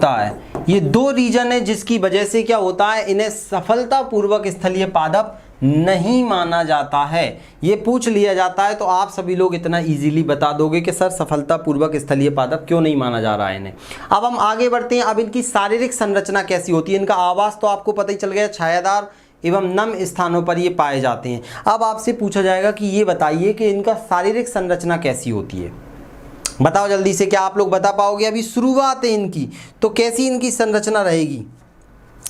है। ये दो रीजन है जिसकी वजह से क्या होता है, इन्हें सफलतापूर्वक स्थलीय पादप नहीं माना जाता है। ये पूछ लिया जाता है तो आप सभी लोग इतना इजीली बता दोगे कि सर सफलतापूर्वक स्थलीय पादप क्यों नहीं माना जा रहा है इन्हें। अब हम आगे बढ़ते हैं। अब इनकी शारीरिक संरचना कैसी होती है? इनका आवास तो आपको पता ही चल गया, छायादार एवं नम स्थानों पर ये पाए जाते हैं। अब आपसे पूछा जाएगा कि ये बताइए कि इनका शारीरिक संरचना कैसी होती है। बताओ जल्दी से, क्या आप लोग बता पाओगे? अभी शुरुआत है इनकी, तो कैसी इनकी संरचना रहेगी,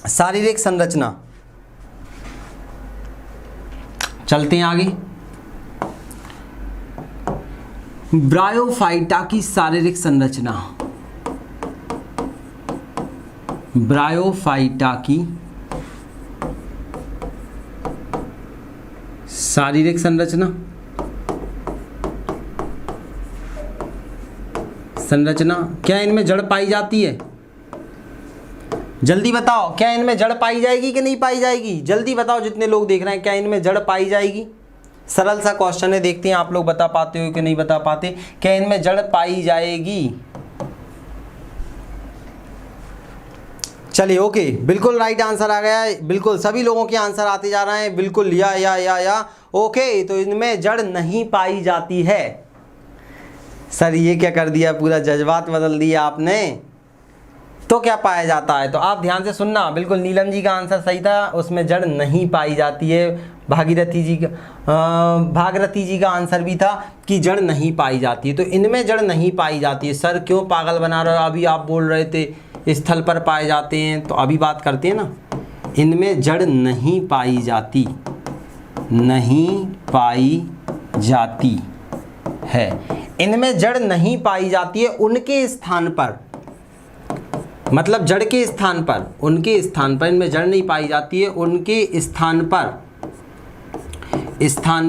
शारीरिक संरचना? चलते हैं आगे। ब्रायोफाइटा की शारीरिक संरचना, ब्रायोफाइटा की शारीरिक संरचना क्या इनमें जड़ पाई जाती है? जल्दी बताओ, क्या इनमें जड़ पाई जाएगी कि नहीं पाई जाएगी? जल्दी बताओ, जितने लोग देख रहे हैं, क्या इनमें जड़ पाई जाएगी? सरल सा क्वेश्चन है, देखते हैं आप लोग बता पाते हो कि नहीं बता पाते। क्या इनमें जड़ पाई जाएगी? चलिए ओके, बिल्कुल राइट आंसर आ गया है। बिल्कुल सभी लोगों के आंसर आते जा रहे हैं, बिल्कुल या ओके। तो इनमें जड़ नहीं पाई जाती है। सर ये क्या कर दिया, पूरा जज्बात बदल दिया आपने। तो क्या पाया जाता है? तो आप ध्यान से सुनना, बिल्कुल नीलम जी का आंसर सही था, उसमें जड़ नहीं पाई जाती है। भागीरथी जी का आंसर भी था कि जड़ नहीं पाई जाती है। तो इनमें जड़ नहीं पाई जाती है। सर क्यों पागल बना रहे हो? अभी आप बोल रहे थे स्थल पर पाए जाते हैं, तो अभी बात करते हैं ना। इनमें जड़ नहीं पाई जाती, नहीं पाई जाती है। इनमें जड़ नहीं पाई जाती है उनके स्थान पर, मतलब जड़ के स्थान पर, उनके स्थान पर इनमें जड़ नहीं पाई जाती है। उनके स्थान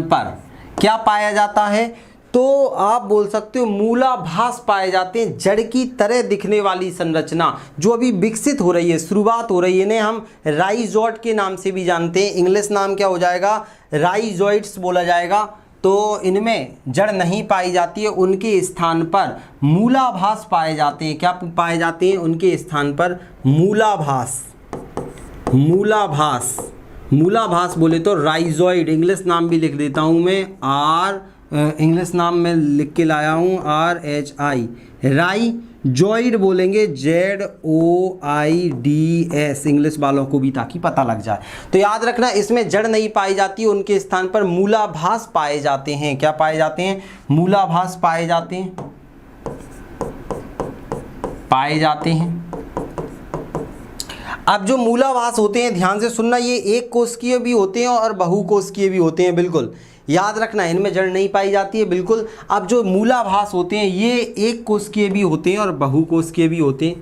पर क्या पाया जाता है? तो आप बोल सकते हो मूलाभास पाए जाते हैं, जड़ की तरह दिखने वाली संरचना जो अभी विकसित हो रही है, शुरुआत हो रही है। इन्हें हम राइजोट के नाम से भी जानते हैं। इंग्लिश नाम क्या हो जाएगा? राइजोइड्स बोला जाएगा। तो इनमें जड़ नहीं पाई जाती है, उनके स्थान पर मूलाभास पाए जाते हैं। क्या पाए जाते हैं? उनके स्थान पर मूलाभास। मूलाभास बोले तो राइजोइड, इंग्लिश नाम भी लिख देता हूँ मैं, इंग्लिश नाम में लिख के लाया हूँ RHI, राइजोइड बोलेंगे ZOIDS इंग्लिश वालों को भी, ताकि पता लग जाए। तो याद रखना, इसमें जड़ नहीं पाई जाती, उनके स्थान पर मूलाभास पाए जाते हैं। क्या पाए जाते हैं? मूलाभास पाए जाते हैं। अब जो मूलाभास होते हैं, ध्यान से सुनना, ये एक कोशिकीय भी होते हैं और बहुकोशिकीय भी होते हैं। बिल्कुल याद रखना, इनमें जड़ नहीं पाई जाती है। बिल्कुल। अब जो मूलाभास होते हैं ये एक कोशिकीय भी होते हैं और बहुकोशिकीय भी होते हैं,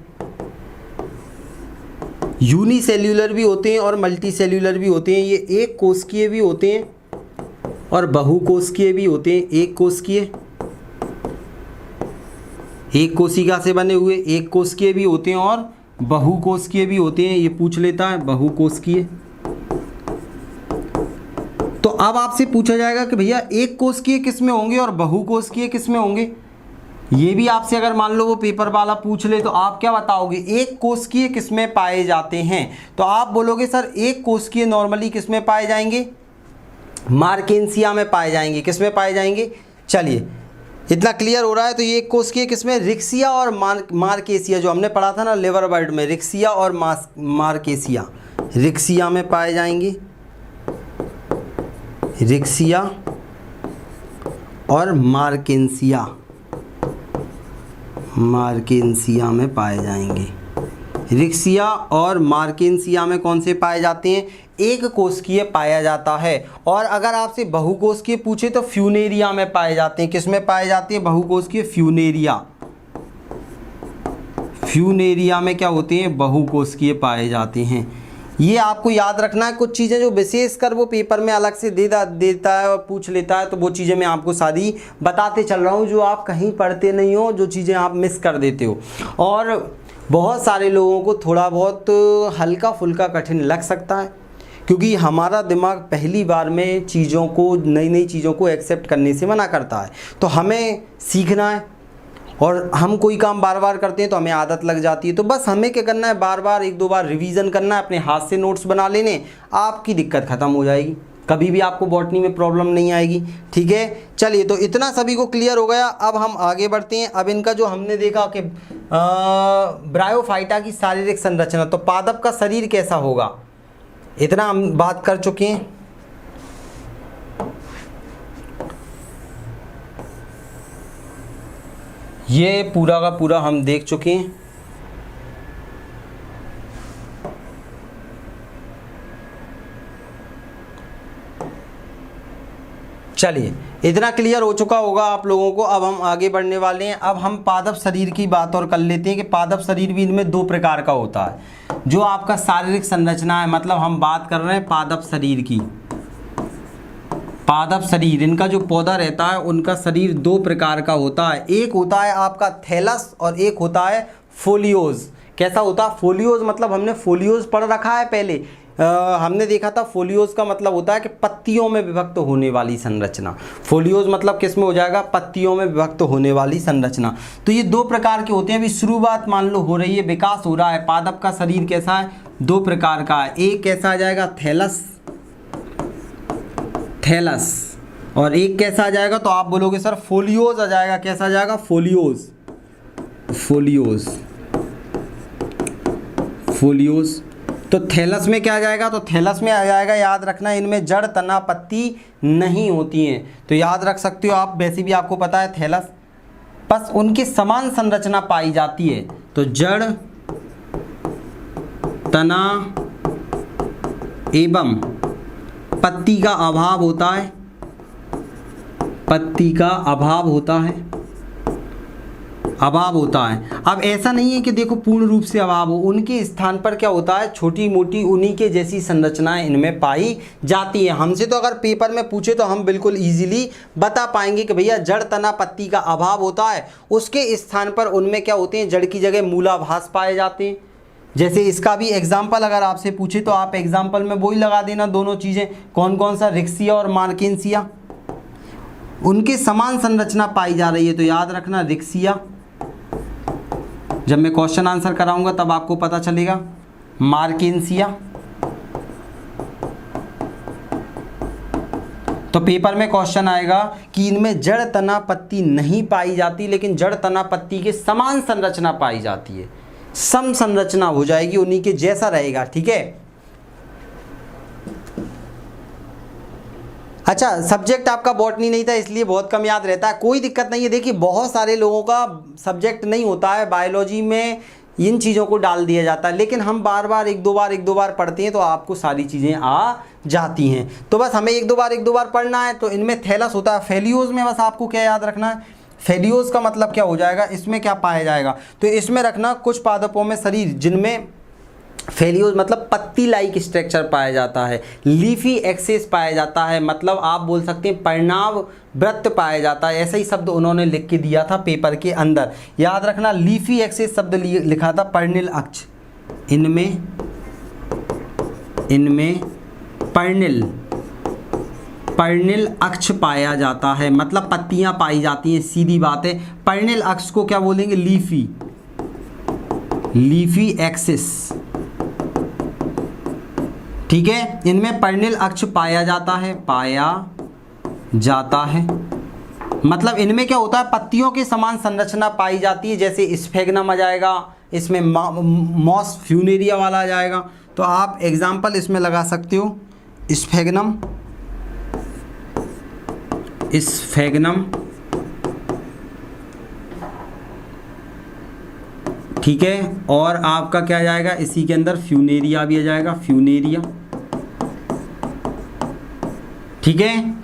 यूनिसेल्यूलर भी होते हैं और मल्टीसेल्यूलर भी होते हैं। ये एक कोशिकीय भी होते हैं और बहुकोशिकीय भी होते हैं। एक कोशिकीय, एक कोशिका से बने हुए एक कोशिकीय भी होते हैं और बहुकोशिकीय भी होते हैं। ये पूछ लेता है बहुकोशिकीय। तो अब आपसे पूछा जाएगा कि भैया एक कोशिकीय किस में होंगे और बहुकोशिकीय किस में होंगे? ये भी आपसे अगर मान लो वो पेपर वाला पूछ ले तो आप क्या बताओगे? एक कोशिकीय किस में पाए जाते हैं? तो आप बोलोगे सर एक कोशिकीय नॉर्मली किस में पाए जाएंगे? मार्केंसिया में पाए जाएंगे। किस में पाए जाएंगे? चलिए, इतना क्लियर हो रहा है। तो ये एक कोशिकीय किस में? रिक्सिया और मार्केसिया, जो हमने पढ़ा था ना लिवर वर्ड में, रिक्सिया और मार्केसिया, रिक्सिया में पाए जाएंगे। रिक्सिया और मार्केंसिया में पाए जाएंगे। रिक्सिया और मार्केंसिया में कौन से पाए जाते हैं? एक कोशिकीय पाया जाता है। और अगर आपसे बहुकोशिकीय पूछे तो फ्यूनेरिया में पाए जाते हैं। किस में पाए जाते हैं? बहुकोशिकीय, फ्यूनेरिया में क्या होते हैं? बहुकोशिकीय पाए जाते हैं। ये आपको याद रखना है। कुछ चीज़ें जो विशेषकर वो पेपर में अलग से देता है और पूछ लेता है, तो वो चीज़ें मैं आपको सारी बताते चल रहा हूँ जो आप कहीं पढ़ते नहीं हो, जो चीज़ें आप मिस कर देते हो। और बहुत सारे लोगों को थोड़ा बहुत हल्का फुल्का कठिन लग सकता है, क्योंकि हमारा दिमाग पहली बार में चीज़ों को, नई नई चीज़ों को एक्सेप्ट करने से मना करता है। तो हमें सीखना है, और हम कोई काम बार बार करते हैं तो हमें आदत लग जाती है। तो बस हमें क्या करना है? बार बार एक दो बार रिवीजन करना है, अपने हाथ से नोट्स बना लेने, आपकी दिक्कत ख़त्म हो जाएगी। कभी भी आपको बॉटनी में प्रॉब्लम नहीं आएगी। ठीक है, चलिए, तो इतना सभी को क्लियर हो गया। अब हम आगे बढ़ते हैं। अब इनका जो हमने देखा कि ब्रायोफाइटा की शारीरिक संरचना, तो पादप का शरीर कैसा होगा, इतना हम बात कर चुके हैं। ये पूरा का पूरा हम देख चुके हैं। चलिए, इतना क्लियर हो चुका होगा आप लोगों को। अब हम आगे बढ़ने वाले हैं। अब हम पादप शरीर की बात और कर लेते हैं कि पादप शरीर भी इनमें दो प्रकार का होता है। जो आपका शारीरिक संरचना है, मतलब हम बात कर रहे हैं पादप शरीर की। पादप शरीर, इनका जो पौधा रहता है उनका शरीर दो प्रकार का होता है। एक होता है आपका थैलस और एक होता है फोलियोज। कैसा होता है? फोलियोज मतलब हमने फोलियोज पढ़ रखा है पहले। हमने देखा था फोलियोज का मतलब होता है कि पत्तियों में विभक्त होने वाली संरचना। फोलियोज मतलब किस में हो जाएगा? पत्तियों में विभक्त होने वाली संरचना। तो ये दो प्रकार के होते हैं। अभी शुरुआत मान लो हो रही है, विकास हो रहा है। पादप का शरीर कैसा है? दो प्रकार का है। एक कैसा आ जाएगा? थैलस, और एक कैसा आ जाएगा? तो आप बोलोगे सर फोलियोज आ जाएगा। कैसा आ जाएगा? फोलियोज। फोलियोज। तो थैलस में क्या आ जाएगा, तो थैलस में आ जाएगा, याद रखना इनमें जड़ तना पत्ती नहीं होती हैं। तो याद रख सकते हो आप, वैसे भी आपको पता है थैलस, बस उनकी समान संरचना पाई जाती है। तो जड़ तना एवं पत्ती का अभाव होता है, पत्ती का अभाव होता है, अभाव होता है। अब ऐसा नहीं है कि देखो पूर्ण रूप से अभाव हो, उनके स्थान पर क्या होता है, छोटी मोटी उन्हीं के जैसी संरचनाएं इनमें पाई जाती है। हमसे तो अगर पेपर में पूछे तो हम बिल्कुल इजीली बता पाएंगे कि भैया जड़ तना पत्ती का अभाव होता है, उसके स्थान पर उनमें क्या होते हैं, जड़ की जगह मूलाभास पाए जाते हैं। जैसे इसका भी एग्जाम्पल अगर आपसे पूछे तो आप एग्जाम्पल में वही लगा देना, दोनों चीज़ें कौन कौन सा, रिक्सिया और मार्केंसिया, उनके समान संरचना पाई जा रही है। तो याद रखना रिक्सिया, जब मैं क्वेश्चन आंसर कराऊंगा तब आपको पता चलेगा, मार्केंसिया। तो पेपर में क्वेश्चन आएगा कि इनमें जड़ तना पत्ती नहीं पाई जाती, लेकिन जड़ तना पत्ती के समान संरचना पाई जाती है, सम संरचना हो जाएगी, उन्हीं के जैसा रहेगा। ठीक है, अच्छा सब्जेक्ट आपका बॉटनी नहीं था इसलिए बहुत कम याद रहता है, कोई दिक्कत नहीं है। देखिए बहुत सारे लोगों का सब्जेक्ट नहीं होता है, बायोलॉजी में इन चीज़ों को डाल दिया जाता है, लेकिन हम बार बार एक दो बार पढ़ते हैं तो आपको सारी चीज़ें आ जाती हैं। तो बस हमें एक दो बार पढ़ना है। तो इनमें थैलस होता है, फेलियोज में बस आपको क्या याद रखना है, फेलियोज का मतलब क्या हो जाएगा, इसमें क्या पाया जाएगा, तो इसमें रखना कुछ पादपों में शरीर जिनमें फेलियोज मतलब पत्ती लाइक स्ट्रक्चर पाया जाता है, लीफी एक्सेस पाया जाता है, मतलब आप बोल सकते हैं परिणाम वृत्त पाया जाता है। ऐसा ही शब्द उन्होंने लिख के दिया था पेपर के अंदर, याद रखना लीफी एक्सेस शब्द लिखा था पर्णिल अक्ष, इनमें पर्णिल अक्ष पाया जाता है, मतलब पत्तियां पाई जाती हैं, सीधी बात है। पर्णिल अक्ष को क्या बोलेंगे, लीफी एक्सिस। ठीक है, इनमें पर्णिल अक्ष पाया जाता है, मतलब इनमें क्या होता है, पत्तियों की समान संरचना पाई जाती है। जैसे स्फेग्नम आ जाएगा, इसमें मॉस फ्यूनेरिया वाला आ जाएगा। तो आप एग्जाम्पल इसमें लगा सकते हो, स्फेग्नम, ठीक है, और आपका क्या आ जाएगा, इसी के अंदर फ्यूनेरिया भी आ जाएगा, फ्यूनेरिया। ठीक है,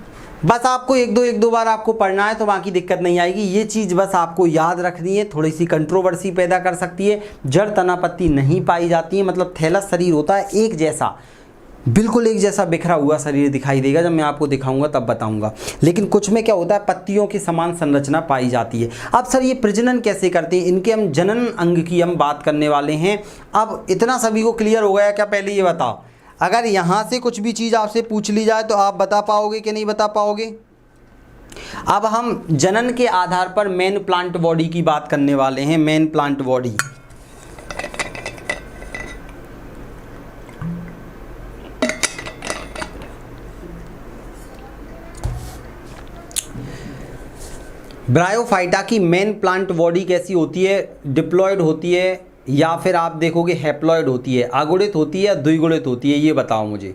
बस आपको एक दो बार आपको पढ़ना है तो बाकी दिक्कत नहीं आएगी। ये चीज़ बस आपको याद रखनी है, थोड़ी सी कंट्रोवर्सी पैदा कर सकती है। जड़ तना पत्ती नहीं पाई जाती है, मतलब थैलस शरीर होता है एक जैसा, बिल्कुल एक जैसा बिखरा हुआ शरीर दिखाई देगा, जब मैं आपको दिखाऊंगा तब बताऊंगा। लेकिन कुछ में क्या होता है, पत्तियों की समान संरचना पाई जाती है। अब सर ये प्रजनन कैसे करते हैं, इनके हम जनन अंग की हम बात करने वाले हैं। अब इतना सभी को क्लियर हो गया क्या, पहले ये बताओ, अगर यहाँ से कुछ भी चीज़ आपसे पूछ ली जाए तो आप बता पाओगे कि नहीं बता पाओगे। अब हम जनन के आधार पर मेन प्लांट बॉडी की बात करने वाले हैं, मेन प्लांट बॉडी। ब्रायोफाइटा की मेन प्लांट बॉडी कैसी होती है, डिप्लॉयड होती है या फिर आप देखोगे हैप्लॉयड होती है, अगुणित होती है या द्विगुणित होती है, ये बताओ मुझे।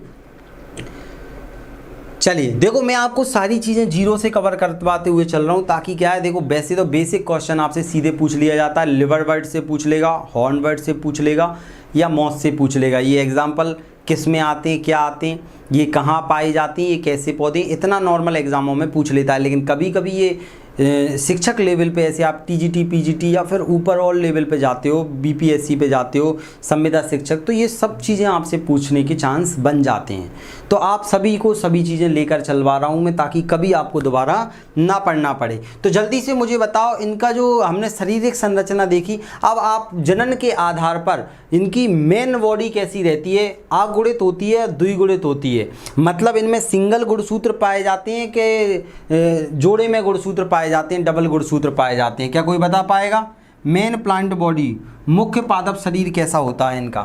चलिए देखो, मैं आपको सारी चीज़ें जीरो से कवर करवाते हुए चल रहा हूँ, ताकि क्या है, देखो वैसे तो बेसिक क्वेश्चन आपसे सीधे पूछ लिया जाता है, लिवर बर्ड से पूछ लेगा, हॉर्न बर्ड से पूछ लेगा या मॉस से पूछ लेगा। ये एग्जाम्पल किस में आते हैं, क्या आते हैं, ये कहाँ पाए जाती हैं, ये कैसे पौधे, इतना नॉर्मल एग्जामों में पूछ लेता है। लेकिन कभी कभी ये शिक्षक लेवल पे ऐसे आप टीजीटी पीजीटी या फिर ऊपर और लेवल पे जाते हो, बीपीएससी पे जाते हो, संविदा शिक्षक, तो ये सब चीज़ें आपसे पूछने के चांस बन जाते हैं। तो आप सभी को सभी चीज़ें लेकर चलवा रहा हूँ मैं, ताकि कभी आपको दोबारा ना पढ़ना पड़े। तो जल्दी से मुझे बताओ, इनका जो हमने शारीरिक संरचना देखी, अब आप जनन के आधार पर इनकी मेन बॉडी कैसी रहती है, अगुणित होती है, द्विगुणित होती है, मतलब इनमें सिंगल गुणसूत्र पाए जाते हैं कि जोड़े में गुणसूत्र पाए जाते हैं, डबल गुणसूत्र पाए जाते हैं, क्या कोई बता पाएगा। मेन प्लांट बॉडी, मुख्य पादप शरीर कैसा होता है इनका,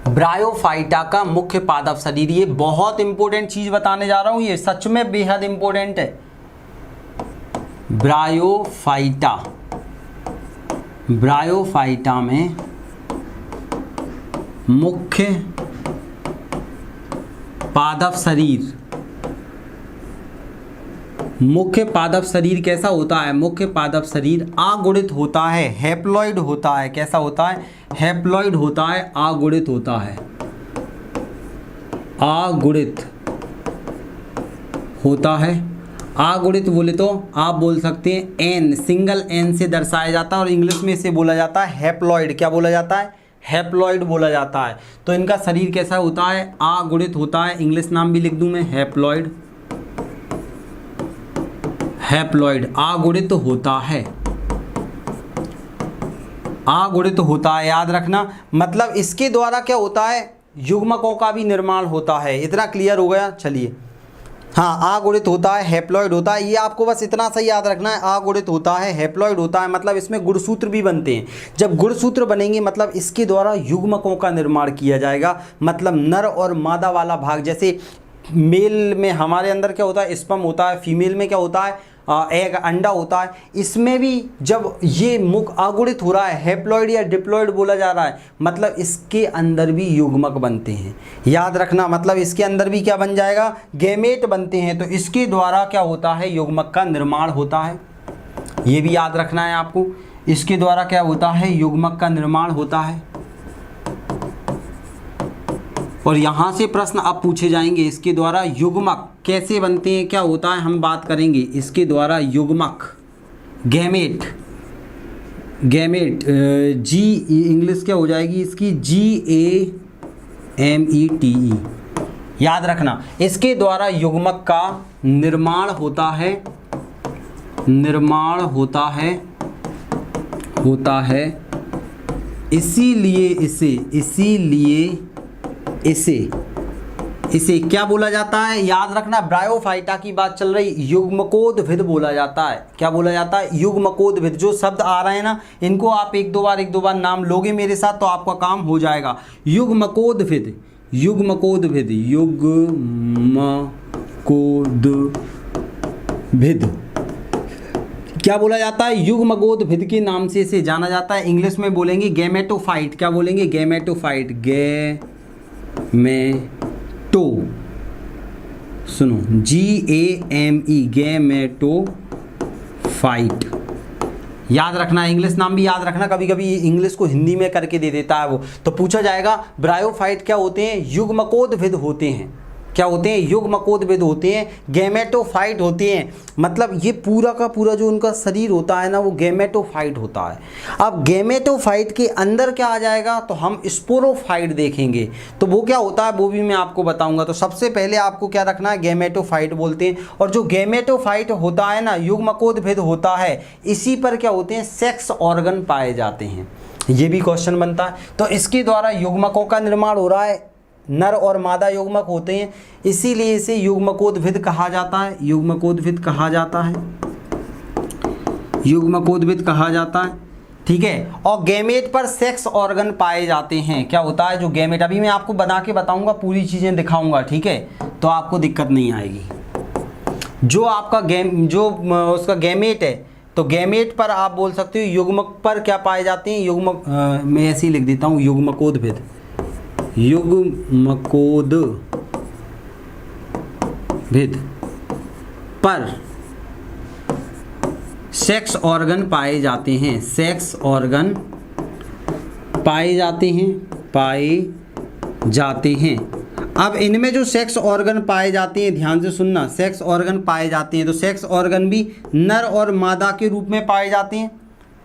ब्रायोफाइटा का मुख्य पादप शरीर। ये बहुत इंपॉर्टेंट चीज बताने जा रहा हूं, ये सच में बेहद इंपॉर्टेंट है। ब्रायोफाइटा में मुख्य पादप शरीर। मुख्य पादप शरीर कैसा होता है? मुख्य पादप शरीर अगुणित होता है, हैप्लॉइड होता है। कैसा होता है? हैप्लॉइड होता है, अगुणित होता है, अगुणित होता है। अगुणित बोले तो आप बोल सकते हैं एन, सिंगल एन से दर्शाया जाता है और इंग्लिश में इसे बोला जाता है हैप्लॉइड। क्या बोला जाता है? हैप्लॉइड बोला जाता है। तो इनका शरीर कैसा होता है? अगुणित होता है। इंग्लिश नाम भी लिख दूं मैं, हैप्लॉइड। हैप्लॉइड अगुणित होता है, अगुणित होता है, याद रखना। मतलब इसके द्वारा क्या होता है? युग्मकों का भी निर्माण होता है। इतना क्लियर हो गया? चलिए, हाँ, अगुणित होता है, हैप्लॉइड होता है। ये आपको बस इतना सा याद रखना है, अगुणित होता है, हैप्लॉइड होता है। मतलब इसमें गुणसूत्र भी बनते हैं। जब गुणसूत्र बनेंगे मतलब इसके द्वारा युग्मकों का निर्माण किया जाएगा। मतलब नर और मादा वाला भाग, जैसे मेल में हमारे अंदर क्या होता है? स्पर्म होता है। फीमेल में क्या होता है? एग, अंडा होता है। इसमें भी जब ये मुख अगुणित हो रहा है, हैप्लॉइड या डिप्लॉइड बोला जा रहा है, मतलब इसके अंदर भी युग्मक बनते हैं। याद रखना, मतलब इसके अंदर भी क्या बन जाएगा? गैमेट बनते हैं। तो इसके द्वारा क्या होता है? युग्मक का निर्माण होता है। ये भी याद रखना है आपको। इसके द्वारा क्या होता है? युग्मक का निर्माण होता है। और यहाँ से प्रश्न अब पूछे जाएंगे, इसके द्वारा युग्मक कैसे बनते हैं, क्या होता है, हम बात करेंगे। इसके द्वारा युग्मक, गैमेट, गैमेट, जी इंग्लिश क्या हो जाएगी इसकी? GAMETE। याद रखना, इसके द्वारा युग्मक का निर्माण होता है, निर्माण होता है, होता है। इसीलिए इसे क्या बोला जाता है? याद रखना, ब्रायोफाइटा की बात चल रही, युग्मकोद्भिद बोला जाता है। क्या बोला जाता है? युग्मकोद्भिद। जो शब्द आ रहे हैं ना, इनको आप एक दो बार नाम लोगे मेरे साथ तो आपका काम हो जाएगा। युग्मकोद्भिद, युग्मकोद्भिद, युग्मकोद्भिद क्या बोला जाता है? युग्मकोद्भिद के नाम से इसे जाना जाता है। इंग्लिश में बोलेंगे गैमेटोफाइट। क्या बोलेंगे? गैमेटोफाइट। गैमेटो, सुनो, GAME, गैमेटोफाइट। याद रखना, इंग्लिश नाम भी याद रखना। कभी कभी इंग्लिश को हिंदी में करके दे देता है वो, तो पूछा जाएगा ब्रायोफाइट क्या होते हैं? युग्मकोद्भिद होते हैं। क्या होते हैं? युग्मकोद्भिद होते हैं, गैमेटोफाइट होते हैं। मतलब ये पूरा का पूरा जो उनका शरीर होता है ना, वो गैमेटोफाइट होता है। अब गैमेटोफाइट के अंदर क्या आ जाएगा? तो हम स्पोरोफाइट देखेंगे। तो वो क्या होता है वो भी मैं आपको बताऊंगा। तो सबसे पहले आपको क्या रखना है? गैमेटोफाइट बोलते हैं। और जो गैमेटोफाइट होता है ना, युग्मकोद्भिद होता है, इसी पर क्या होते हैं? सेक्स ऑर्गन पाए जाते हैं। ये भी क्वेश्चन बनता है। तो इसके द्वारा युग्मकों का निर्माण हो रहा है, नर और मादा युग्मक होते हैं, इसीलिए इसे युग्मकोद्भिद कहा जाता है। युग्मकोद्भिद कहा जाता है, युग्मकोद्भिद कहा जाता है, ठीक है। और गैमेट पर सेक्स ऑर्गन पाए जाते हैं। क्या होता है? जो गैमेट, अभी मैं आपको बना के बताऊंगा, पूरी चीज़ें दिखाऊंगा, ठीक है, तो आपको दिक्कत नहीं आएगी। जो आपका उसका गैमेट है, तो गैमेट पर आप बोल सकते हो युग्मक पर क्या पाए जाते हैं? युग्मक, मैं ऐसे ही लिख देता हूँ, युग्मकोद्भिद, युग्मकोद्भिद पर सेक्स ऑर्गन पाए जाते हैं। सेक्स ऑर्गन पाए जाते हैं, पाए जाते हैं। अब इनमें जो सेक्स ऑर्गन पाए जाते हैं, ध्यान से सुनना, सेक्स ऑर्गन पाए जाते हैं, तो सेक्स ऑर्गन भी नर और मादा के रूप में पाए जाते हैं,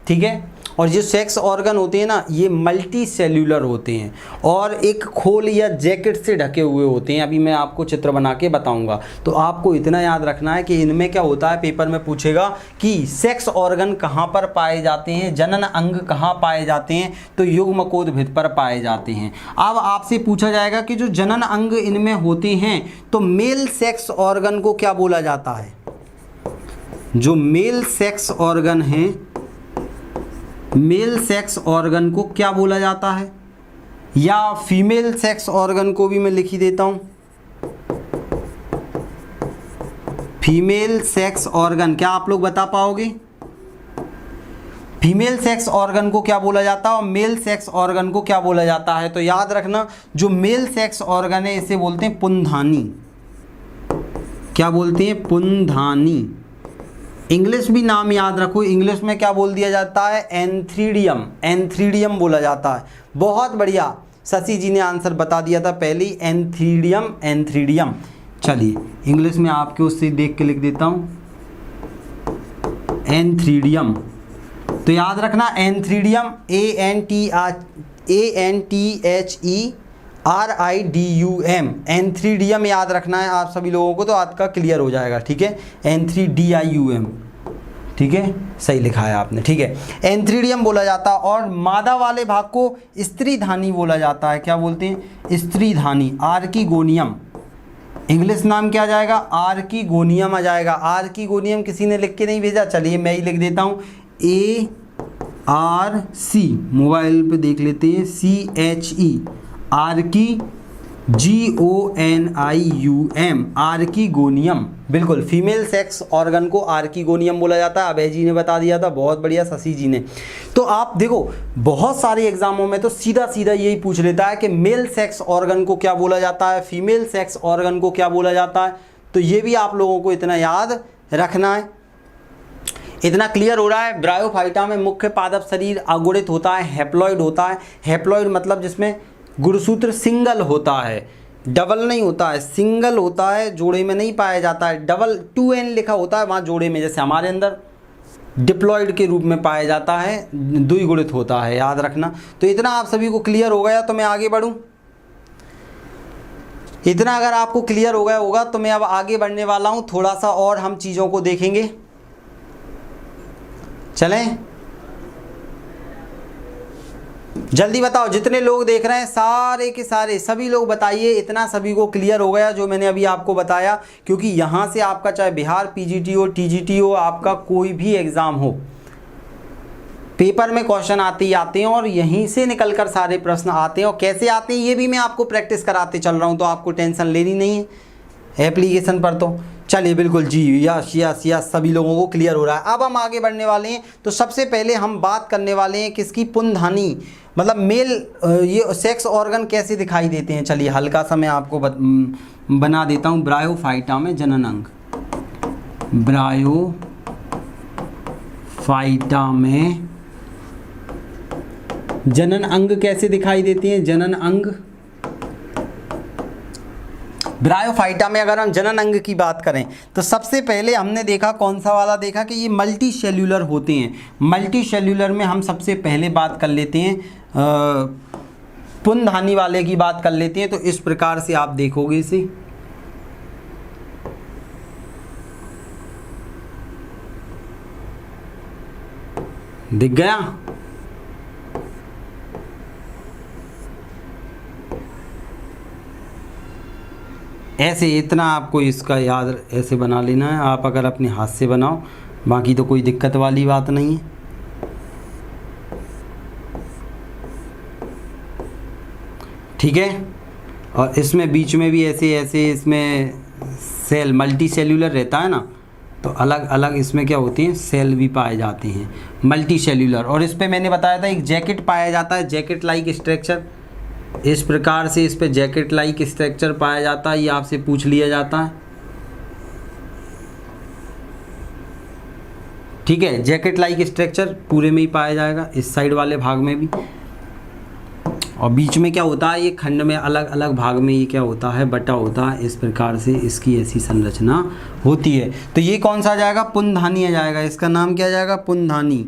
ठीक है। और जो सेक्स ऑर्गन होते हैं ना, ये मल्टी सेल्यूलर होते हैं और एक खोल या जैकेट से ढके हुए होते हैं। अभी मैं आपको चित्र बना के बताऊंगा। तो आपको इतना याद रखना है कि इनमें क्या होता है, पेपर में पूछेगा कि सेक्स ऑर्गन कहाँ पर पाए जाते हैं, जनन अंग कहाँ पाए जाते हैं, तो युग्मकोद्भिद पर पाए जाते हैं। अब आपसे पूछा जाएगा कि जो जनन अंग इनमें होते हैं, तो मेल सेक्स ऑर्गन को क्या बोला जाता है? जो मेल सेक्स ऑर्गन है, मेल सेक्स ऑर्गन को क्या बोला जाता है? या फीमेल सेक्स ऑर्गन को भी मैं लिख ही देता हूं, फीमेल सेक्स ऑर्गन। क्या आप लोग बता पाओगे? फीमेल सेक्स ऑर्गन को क्या बोला जाता है और मेल सेक्स ऑर्गन को क्या बोला जाता है। तो याद रखना, जो मेल सेक्स ऑर्गन है इसे बोलते हैं पुंधानी। क्या बोलते हैं? पुंधानी। इंग्लिश भी नाम याद रखो, इंग्लिश में क्या बोल दिया जाता है? एंथ्रीडियम। एंथ्रीडियम बोला जाता है। बहुत बढ़िया, शशि जी ने आंसर बता दिया था पहले ही, एंथ्रीडियम। एंथ्रीडियम। चलिए इंग्लिश में आपके उससे देख के लिख देता हूँ, एंथ्रीडियम। तो याद रखना एंथ्रीडियम, ANTHERIDUM, एंथ्रीडियम याद रखना है आप सभी लोगों को, तो आपका क्लियर हो जाएगा। ठीक है, एंथ्रीडियम, ठीक है, सही लिखा है आपने। ठीक है, एंथ्रीडियम बोला जाता है। और मादा वाले भाग को स्त्रीधानी बोला जाता है। क्या बोलते हैं? स्त्रीधानी। आर्किगोनियम। इंग्लिश नाम क्या आ जाएगा? आर्किगोनियम आ जाएगा। आर्किगोनियम किसी ने लिख के नहीं भेजा, चलिए मैं ही लिख देता हूँ, ARC, मोबाइल पे देख लेते हैं, CHE, आर्की, GONIUM, आर्किगोनियम। बिल्कुल, फीमेल सेक्स ऑर्गन को आर्किगोनियम बोला जाता है। अभय जी ने बता दिया था, बहुत बढ़िया शशि जी ने। तो आप देखो बहुत सारे एग्जामों में तो सीधा सीधा यही पूछ लेता है कि मेल सेक्स ऑर्गन को क्या बोला जाता है, फीमेल सेक्स ऑर्गन को क्या बोला जाता है। तो ये भी आप लोगों को इतना याद रखना है। इतना क्लियर हो रहा है? ब्रायोफाइटा में मुख्य पादप शरीर अगुणित होता है, हैप्लॉइड होता है। हैप्लॉइड मतलब जिसमें गुणसूत्र सिंगल होता है, डबल नहीं होता है, सिंगल होता है, जोड़े में नहीं पाया जाता है। डबल 2n लिखा होता है वहाँ जोड़े में, जैसे हमारे अंदर डिप्लॉइड के रूप में पाया जाता है, द्विगुणित होता है, याद रखना। तो इतना आप सभी को क्लियर हो गया तो मैं आगे बढ़ूँ। इतना अगर आपको क्लियर हो गया होगा तो मैं अब आगे बढ़ने वाला हूँ, थोड़ा सा और हम चीज़ों को देखेंगे। चलें, जल्दी बताओ, जितने लोग देख रहे हैं सारे के सारे सभी लोग बताइए, इतना सभी को क्लियर हो गया जो मैंने अभी आपको बताया। क्योंकि यहाँ से आपका चाहे बिहार PGT हो, TGT हो, आपका कोई भी एग्ज़ाम हो, पेपर में क्वेश्चन आते ही आते हैं और यहीं से निकलकर सारे प्रश्न आते हैं। और कैसे आते हैं ये भी मैं आपको प्रैक्टिस कराते चल रहा हूँ, तो आपको टेंशन लेनी नहीं है एप्लीकेशन पर। तो चलिए बिल्कुल जी, यस यस यस, सभी लोगों को क्लियर हो रहा है। अब हम आगे बढ़ने वाले हैं। तो सबसे पहले हम बात करने वाले हैं किसकी? पुंधानी, मतलब मेल ये सेक्स ऑर्गन कैसे दिखाई देते हैं। चलिए हल्का सा मैं आपको बना देता हूँ। ब्रायोफाइटा में जनन अंग, ब्रायोफाइटा में जनन अंग कैसे दिखाई देते हैं? जनन अंग ब्रायोफाइटा में अगर हम जनन अंग की बात करें तो सबसे पहले हमने देखा, कौन सा वाला देखा, कि ये मल्टी सेल्यूलर होते हैं। मल्टी सेल्यूलर में हम सबसे पहले बात कर लेते हैं पुंधानी वाले की बात कर लेते हैं। तो इस प्रकार से आप देखोगे इसे, दिख गया? ऐसे इतना आपको इसका याद ऐसे बना लेना है। आप अगर अपने हाथ से बनाओ, बाकी तो कोई दिक्कत वाली बात नहीं है। ठीक है, और इसमें बीच में भी ऐसे ऐसे इसमें सेल मल्टी सेल्यूलर रहता है ना, तो अलग अलग इसमें क्या होती हैं, सेल भी पाए जाते हैं मल्टी सेल्यूलर। और इस पे मैंने बताया था एक जैकेट पाया जाता है, जैकेट लाइक स्ट्रक्चर। इस प्रकार से इस पे जैकेट लाइक स्ट्रक्चर पाया जाता है, ये आपसे पूछ लिया जाता है। ठीक है, जैकेट लाइक स्ट्रक्चर पूरे में ही पाया जाएगा, इस साइड वाले भाग में भी। और बीच में क्या होता है, ये खंड में अलग अलग भाग में ये क्या होता है, बटा होता है। इस प्रकार से इसकी ऐसी संरचना होती है। तो ये कौन सा आ जाएगा? पुंधानी आ जाएगा। इसका नाम क्या आ जाएगा? पुंधानी।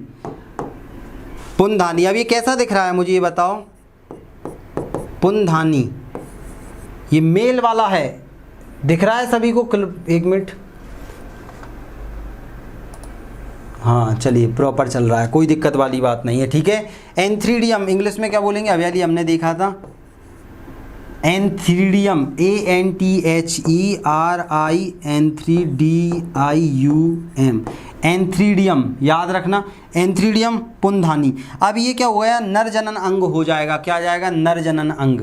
पुंधानी। अब ये कैसा दिख रहा है मुझे ये बताओ? पुंधानी ये मेल वाला है, दिख रहा है सभी को? एक मिनट, हाँ चलिए प्रॉपर चल रहा है, कोई दिक्कत वाली बात नहीं है। ठीक है, एंथ्रीडियम इंग्लिश में क्या बोलेंगे? अभी हमने देखा था एंथ्रीडियम, ANTHERIDIUM, एंथ्रीडियम याद रखना। एंथ्रीडियम पुंधानी। अब ये क्या हो गया? नर जनन अंग हो जाएगा। क्या आ जाएगा? नर जनन अंग।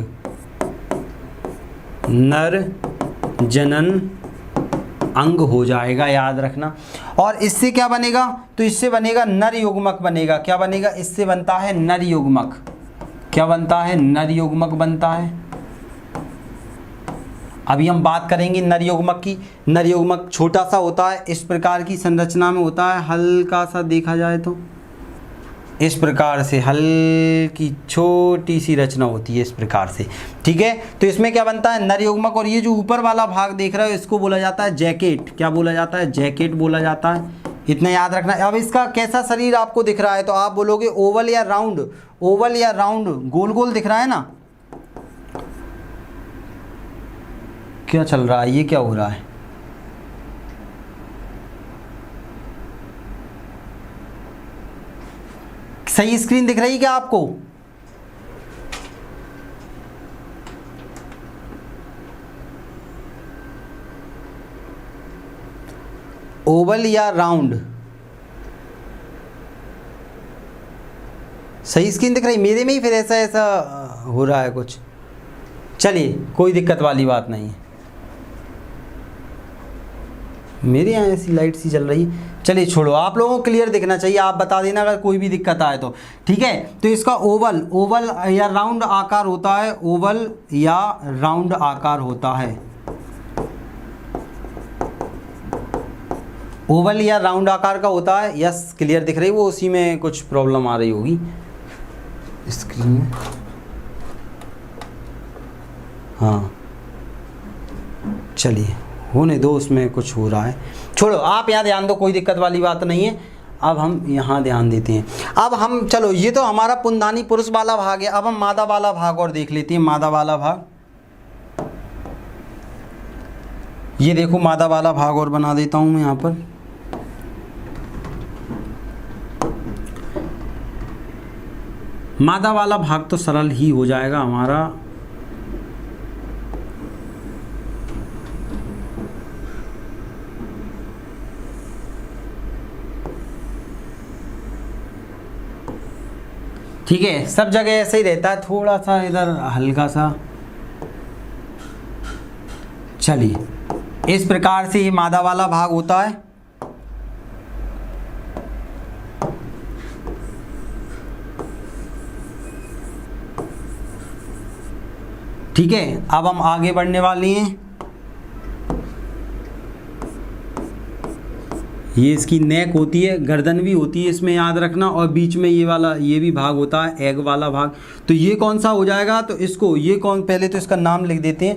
नर जनन अंग हो जाएगा, याद रखना। और इससे क्या बनेगा, तो इससे बनेगा नर युग्मक बनेगा। क्या बनेगा, इससे बनता है नर युग्मक। क्या बनता है, नर युग्मक बनता है। अभी हम बात करेंगे नर युग्मक की। नर युग्मक छोटा सा होता है, इस प्रकार की संरचना में होता है, हल्का सा देखा जाए तो इस प्रकार से हल्की छोटी सी रचना होती है इस प्रकार से, ठीक है। तो इसमें क्या बनता है, नर युग्मक। और ये जो ऊपर वाला भाग देख रहे हो इसको बोला जाता है जैकेट। क्या बोला जाता है, जैकेट बोला जाता है। इतना याद रखना। अब इसका कैसा शरीर आपको दिख रहा है, तो आप बोलोगे ओवल या राउंड। ओवल या राउंड, गोल गोल दिख रहा है ना। क्या चल रहा है, ये क्या हो रहा है, सही स्क्रीन दिख रही है क्या आपको? ओवल या राउंड, सही स्क्रीन दिख रही? मेरे में ही फिर ऐसा ऐसा हो रहा है कुछ। चलिए कोई दिक्कत वाली बात नहीं है, मेरे यहाँ ऐसी लाइट सी चल रही है। चलिए छोड़ो, आप लोगों को क्लियर दिखना चाहिए, आप बता देना अगर कोई भी दिक्कत आए तो, ठीक है। तो इसका ओवल या राउंड आकार होता है, ओवल या राउंड आकार होता है। ओवल या राउंड आकार का होता है। यस, क्लियर दिख रही है, वो उसी में कुछ प्रॉब्लम आ रही होगी स्क्रीन में। हाँ चलिए होने दो, उसमें कुछ हो रहा है, छोड़ो, आप यहाँ ध्यान दो, कोई दिक्कत वाली बात नहीं है। अब हम यहाँ ध्यान देते हैं। अब हम चलो, ये तो हमारा पुंदानी पुरुष वाला भाग है। अब हम मादा वाला भाग और देख लेते हैं। मादा वाला भाग, ये देखो मादा वाला भाग और बना देता हूँ मैं यहाँ पर। मादा वाला भाग तो सरल ही हो जाएगा हमारा। ठीक है, सब जगह ऐसे ही रहता है, थोड़ा सा इधर हल्का सा। चलिए इस प्रकार से ये मादा वाला भाग होता है। ठीक है, अब हम आगे बढ़ने वाले हैं। ये इसकी नेक होती है, गर्दन भी होती है इसमें, याद रखना। और बीच में ये वाला, ये भी भाग होता है, एग वाला भाग। तो ये कौन सा हो जाएगा, तो इसको ये कौन, पहले तो इसका नाम लिख देते हैं।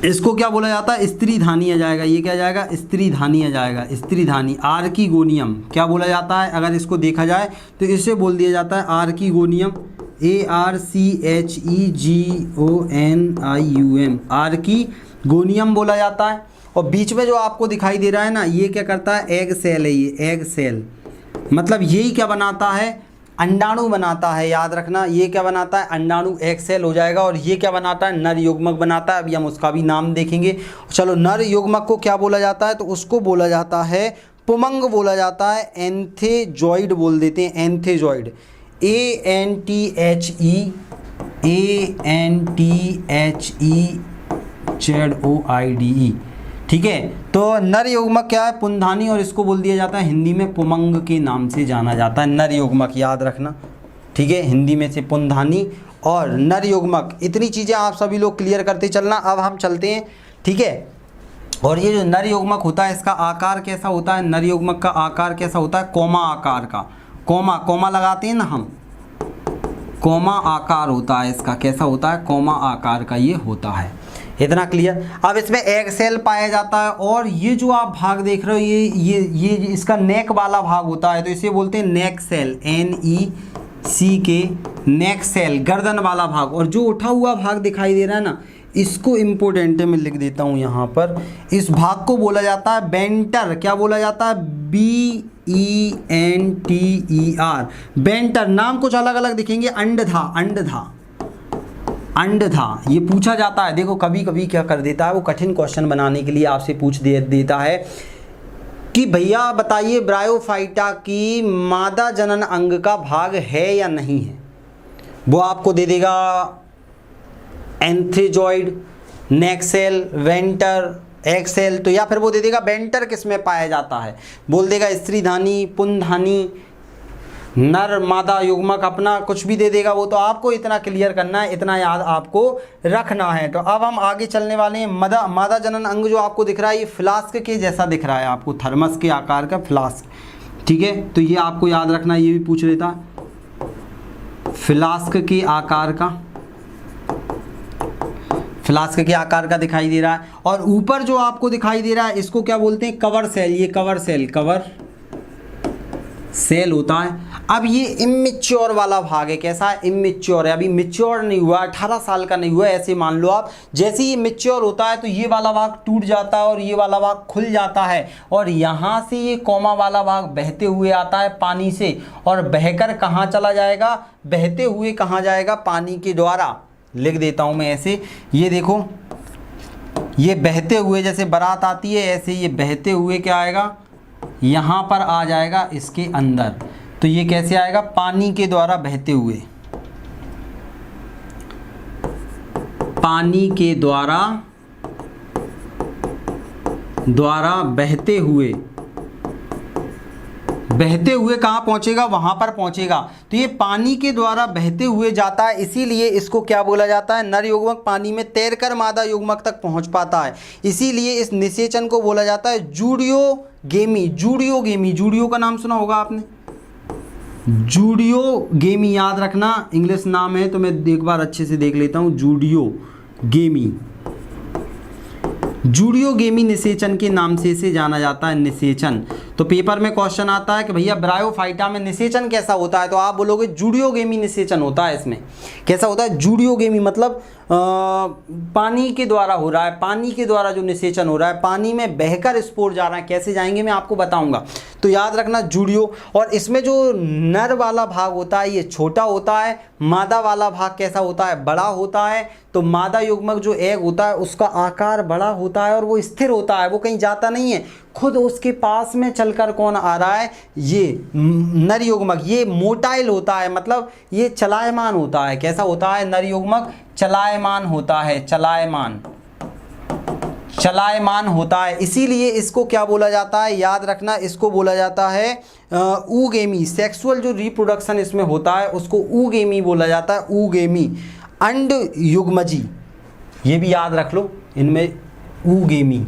इसको क्या बोला जाता है, स्त्रीधानी आ जाएगा। ये क्या आ जाएगा, स्त्रीधानी आ जाएगा। स्त्रीधानी, आर्कीगोनियम क्या बोला जाता है, अगर इसको देखा जाए तो इसे बोल दिया जाता है आर्कीगोनियम। ARCHEGONIUM, आर्कीगोनियम बोला जाता है। और बीच में जो आपको दिखाई दे रहा है ना, ये क्या करता है, एग सेल है। ये एग सेल मतलब यही क्या बनाता है, अंडाणु बनाता है, याद रखना। ये क्या बनाता है, अंडाणु, एग सेल हो जाएगा। और ये क्या बनाता है, नर युग्मक बनाता है। अभी हम उसका भी नाम देखेंगे। चलो, नर युग्मक को क्या बोला जाता है, तो उसको बोला जाता है पुमंग बोला जाता है। एंथेजॉइड बोल देते हैं, एंथेजॉइड। ANTHEZOIDE, ठीक है। तो नर युग्मक क्या है, पुंधानी, और इसको बोल दिया जाता है हिंदी में पुमंग के नाम से जाना जाता है। नर युग्मक याद रखना, ठीक है, हिंदी में से पुंधानी और नर युग्मक। इतनी चीज़ें आप सभी लोग क्लियर करते चलना। अब हम चलते हैं, ठीक है। और ये जो नर युग्मक होता है, इसका आकार कैसा होता है, नर युग्मक का आकार कैसा होता है, कोमा आकार का। कोमा लगाते हैं ना हम, कोमा आकार होता है इसका। कैसा होता है, कोमा आकार का ये होता है। इतना क्लियर। अब इसमें एग सेल पाया जाता है। और ये जो आप भाग देख रहे हो, ये इसका नेक वाला भाग होता है, तो इसे बोलते हैं नेक सेल, NECK, नेक सेल, गर्दन वाला भाग। और जो उठा हुआ भाग दिखाई दे रहा है ना, इसको इम्पोर्टेंट में लिख देता हूँ यहाँ पर। इस भाग को बोला जाता है बेंटर। क्या बोला जाता है, BENTER, बेंटर। नाम कुछ अलग अलग दिखेंगे, अंडधा, ये पूछा जाता है। देखो कभी कभी क्या कर देता है, वो कठिन क्वेश्चन बनाने के लिए आपसे पूछ देता है कि भैया बताइए ब्रायोफाइटा की मादा जनन अंग का भाग है या नहीं है। वो आपको दे देगा एंथेजॉइड, नेक सेल, वेंटर, एग सेल। तो या फिर वो दे देगा बेंटर किस में पाया जाता है, बोल देगा स्त्रीधानी, पुंधानी, नर मादा युग्मक, अपना कुछ भी दे देगा वो। तो आपको इतना क्लियर करना है, इतना याद आपको रखना है। तो अब हम आगे चलने वाले हैं। मादा जनन अंग जो आपको दिख रहा है ये फ्लास्क के जैसा दिख रहा है आपको, थर्मस के आकार का फ्लास्क, ठीक है। तो ये आपको याद रखना है, ये भी पूछ लेता है, फ्लास्क के आकार का, फ्लास्क के आकार का दिखाई दे रहा है। और ऊपर जो आपको दिखाई दे रहा है इसको क्या बोलते हैं, कवर सेल। ये कवर सेल, कवर सेल होता है। अब ये इमेच्योर वाला भाग है, कैसा है, इमेच्योर है, अभी मैच्योर नहीं हुआ, 18 साल का नहीं हुआ, ऐसे मान लो आप। जैसे ही मैच्योर होता है तो ये वाला भाग टूट जाता है और ये वाला भाग खुल जाता है, और यहाँ से ये कॉमा वाला भाग बहते हुए आता है पानी से, और बहकर कहाँ चला जाएगा, बहते हुए कहाँ जाएगा, पानी के द्वारा। लिख देता हूँ मैं ऐसे, ये देखो, ये बहते हुए जैसे बारात आती है ऐसे ये बहते हुए क्या आएगा, यहाँ पर आ जाएगा इसके अंदर। तो ये कैसे आएगा, पानी के द्वारा बहते हुए, पानी के द्वारा बहते हुए, बहते हुए कहाँ पहुँचेगा, वहाँ पर पहुँचेगा। तो ये पानी के द्वारा बहते हुए जाता है, इसीलिए इसको क्या बोला जाता है, नर युग्मक पानी में तैरकर मादा युग्मक तक पहुँच पाता है, इसीलिए इस निषेचन को बोला जाता है जूडियोगेमी। जूडियोगेमी, जूडियो का नाम सुना होगा आपने, जूडियोगेमी याद रखना, इंग्लिश नाम है तो मैं एक बार अच्छे से देख लेता हूँ। जूडियोगेमी, जूडियोगेमी निषेचन के नाम से इसे जाना जाता है, निषेचन। तो पेपर में क्वेश्चन आता है कि भैया ब्रायोफाइटा में निषेचन कैसा होता है, तो आप बोलोगे जूडियोगेमी निषेचन होता है। इसमें कैसा होता है, जूडियोगेमी मतलब पानी के द्वारा हो रहा है, पानी के द्वारा जो निषेचन हो रहा है, पानी में बहकर स्पोर जा रहा है। कैसे जाएंगे मैं आपको बताऊंगा, तो याद रखना जूडियो। और इसमें जो नर वाला भाग होता है ये छोटा होता है, मादा वाला भाग कैसा होता है, बड़ा होता है। तो मादा युग्मक जो एग होता है उसका आकार बड़ा होता है और वो स्थिर होता है, वो कहीं जाता नहीं है, खुद उसके पास में चलकर कौन आ रहा है, ये नर युग्मक। ये मोटाइल होता है, मतलब ये चलायमान होता है। कैसा होता है, नर युग्मक चलायमान होता है, चलायमान, चलायमान होता है। इसीलिए इसको क्या बोला जाता है, याद रखना, इसको बोला जाता है ऊगेमी। सेक्सुअल जो रिप्रोडक्शन इसमें होता है उसको ऊगेमी बोला जाता है, ऊगेमी। अंड युग्मजी, ये भी याद रख लो, इनमें ऊगेमी,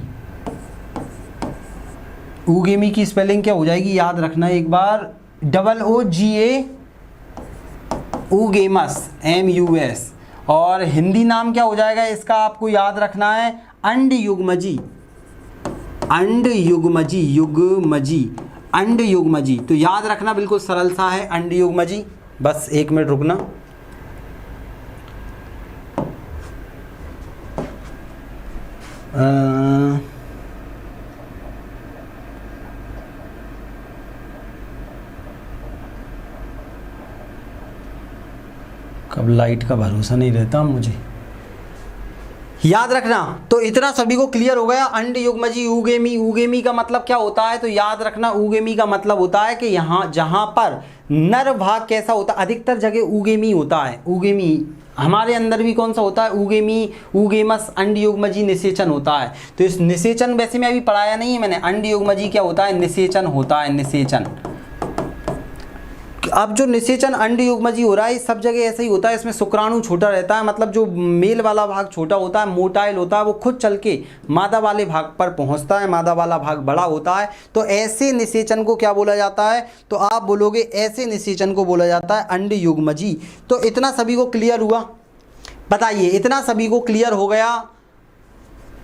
ऊगेमी की स्पेलिंग क्या हो जाएगी, याद रखना एक बार, OOGA, ऊगेमस, MUS। और हिंदी नाम क्या हो जाएगा इसका, आपको याद रखना है, अंड युग्मजी, अंड युग्मजी, युग्मजी, अंड युग्मजी। तो याद रखना, बिल्कुल सरल सा है, अंड युग्मजी। बस एक मिनट रुकना। कब लाइट का भरोसा नहीं रहता मुझे, याद रखना। तो इतना सभी को क्लियर हो गया, अंड युग्मजी, ऊगेमी। ऊगेमी का मतलब क्या होता है, तो याद रखना, ऊगेमी का मतलब होता है कि यहाँ जहाँ पर नर भाग कैसा होता है, अधिकतर जगह ऊगेमी होता है। ऊगेमी हमारे अंदर भी कौन सा होता है, ऊगेमी, ऊगेमस, अंड युग्मजी निषेचन होता है। तो इस निषेचन वैसे में अभी पढ़ाया नहीं है मैंने, अंड युग्मजी क्या होता है, निषेचन होता है, निषेचन। अब जो निषेचन अंड युग्मजी हो रहा है सब जगह ऐसा ही होता है, इसमें शुक्राणु छोटा रहता है, मतलब जो मेल वाला भाग छोटा होता है, मोटाइल होता है, वो खुद चल के मादा वाले भाग पर पहुंचता है, मादा वाला भाग बड़ा होता है। तो ऐसे निषेचन को क्या बोला जाता है, तो आप बोलोगे ऐसे निषेचन को बोला जाता है अंड युग्मजी। तो इतना सभी को क्लियर हुआ, बताइए, इतना सभी को क्लियर हो गया,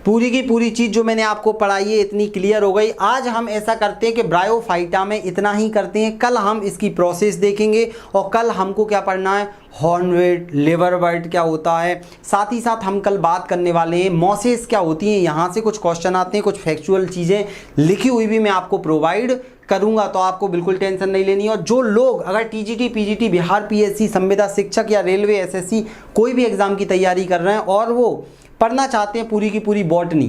पूरी की पूरी चीज़ जो मैंने आपको पढ़ाई है इतनी क्लियर हो गई। आज हम ऐसा करते हैं कि ब्रायोफाइटा में इतना ही करते हैं, कल हम इसकी प्रोसेस देखेंगे और कल हमको क्या पढ़ना है, हॉर्नवेट, लिवरवर्ट क्या होता है, साथ ही साथ हम कल बात करने वाले हैं मॉसेस क्या होती हैं। यहाँ से कुछ क्वेश्चन आते हैं, कुछ फैक्चुअल चीज़ें लिखी हुई भी मैं आपको प्रोवाइड करूंगा, तो आपको बिल्कुल टेंशन नहीं लेनी। और जो लोग अगर TGT, PGT, बिहार PSC, संविदा शिक्षक या रेलवे SSC कोई भी एग्ज़ाम की तैयारी कर रहे हैं और वो पढ़ना चाहते हैं पूरी की पूरी बॉटनी,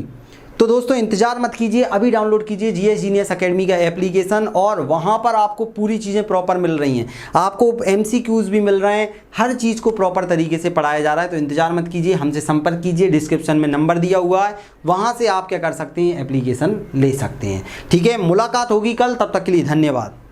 तो दोस्तों इंतजार मत कीजिए, अभी डाउनलोड कीजिए जीएस जीनियस एकेडमी का एप्लीकेशन और वहाँ पर आपको पूरी चीज़ें प्रॉपर मिल रही हैं, आपको एमसीक्यूज भी मिल रहे हैं, हर चीज़ को प्रॉपर तरीके से पढ़ाया जा रहा है। तो इंतजार मत कीजिए, हमसे संपर्क कीजिए, डिस्क्रिप्शन में नंबर दिया हुआ है, वहाँ से आप क्या कर सकते हैं, एप्लीकेशन ले सकते हैं। ठीक है, मुलाकात होगी कल, तब तक के लिए धन्यवाद।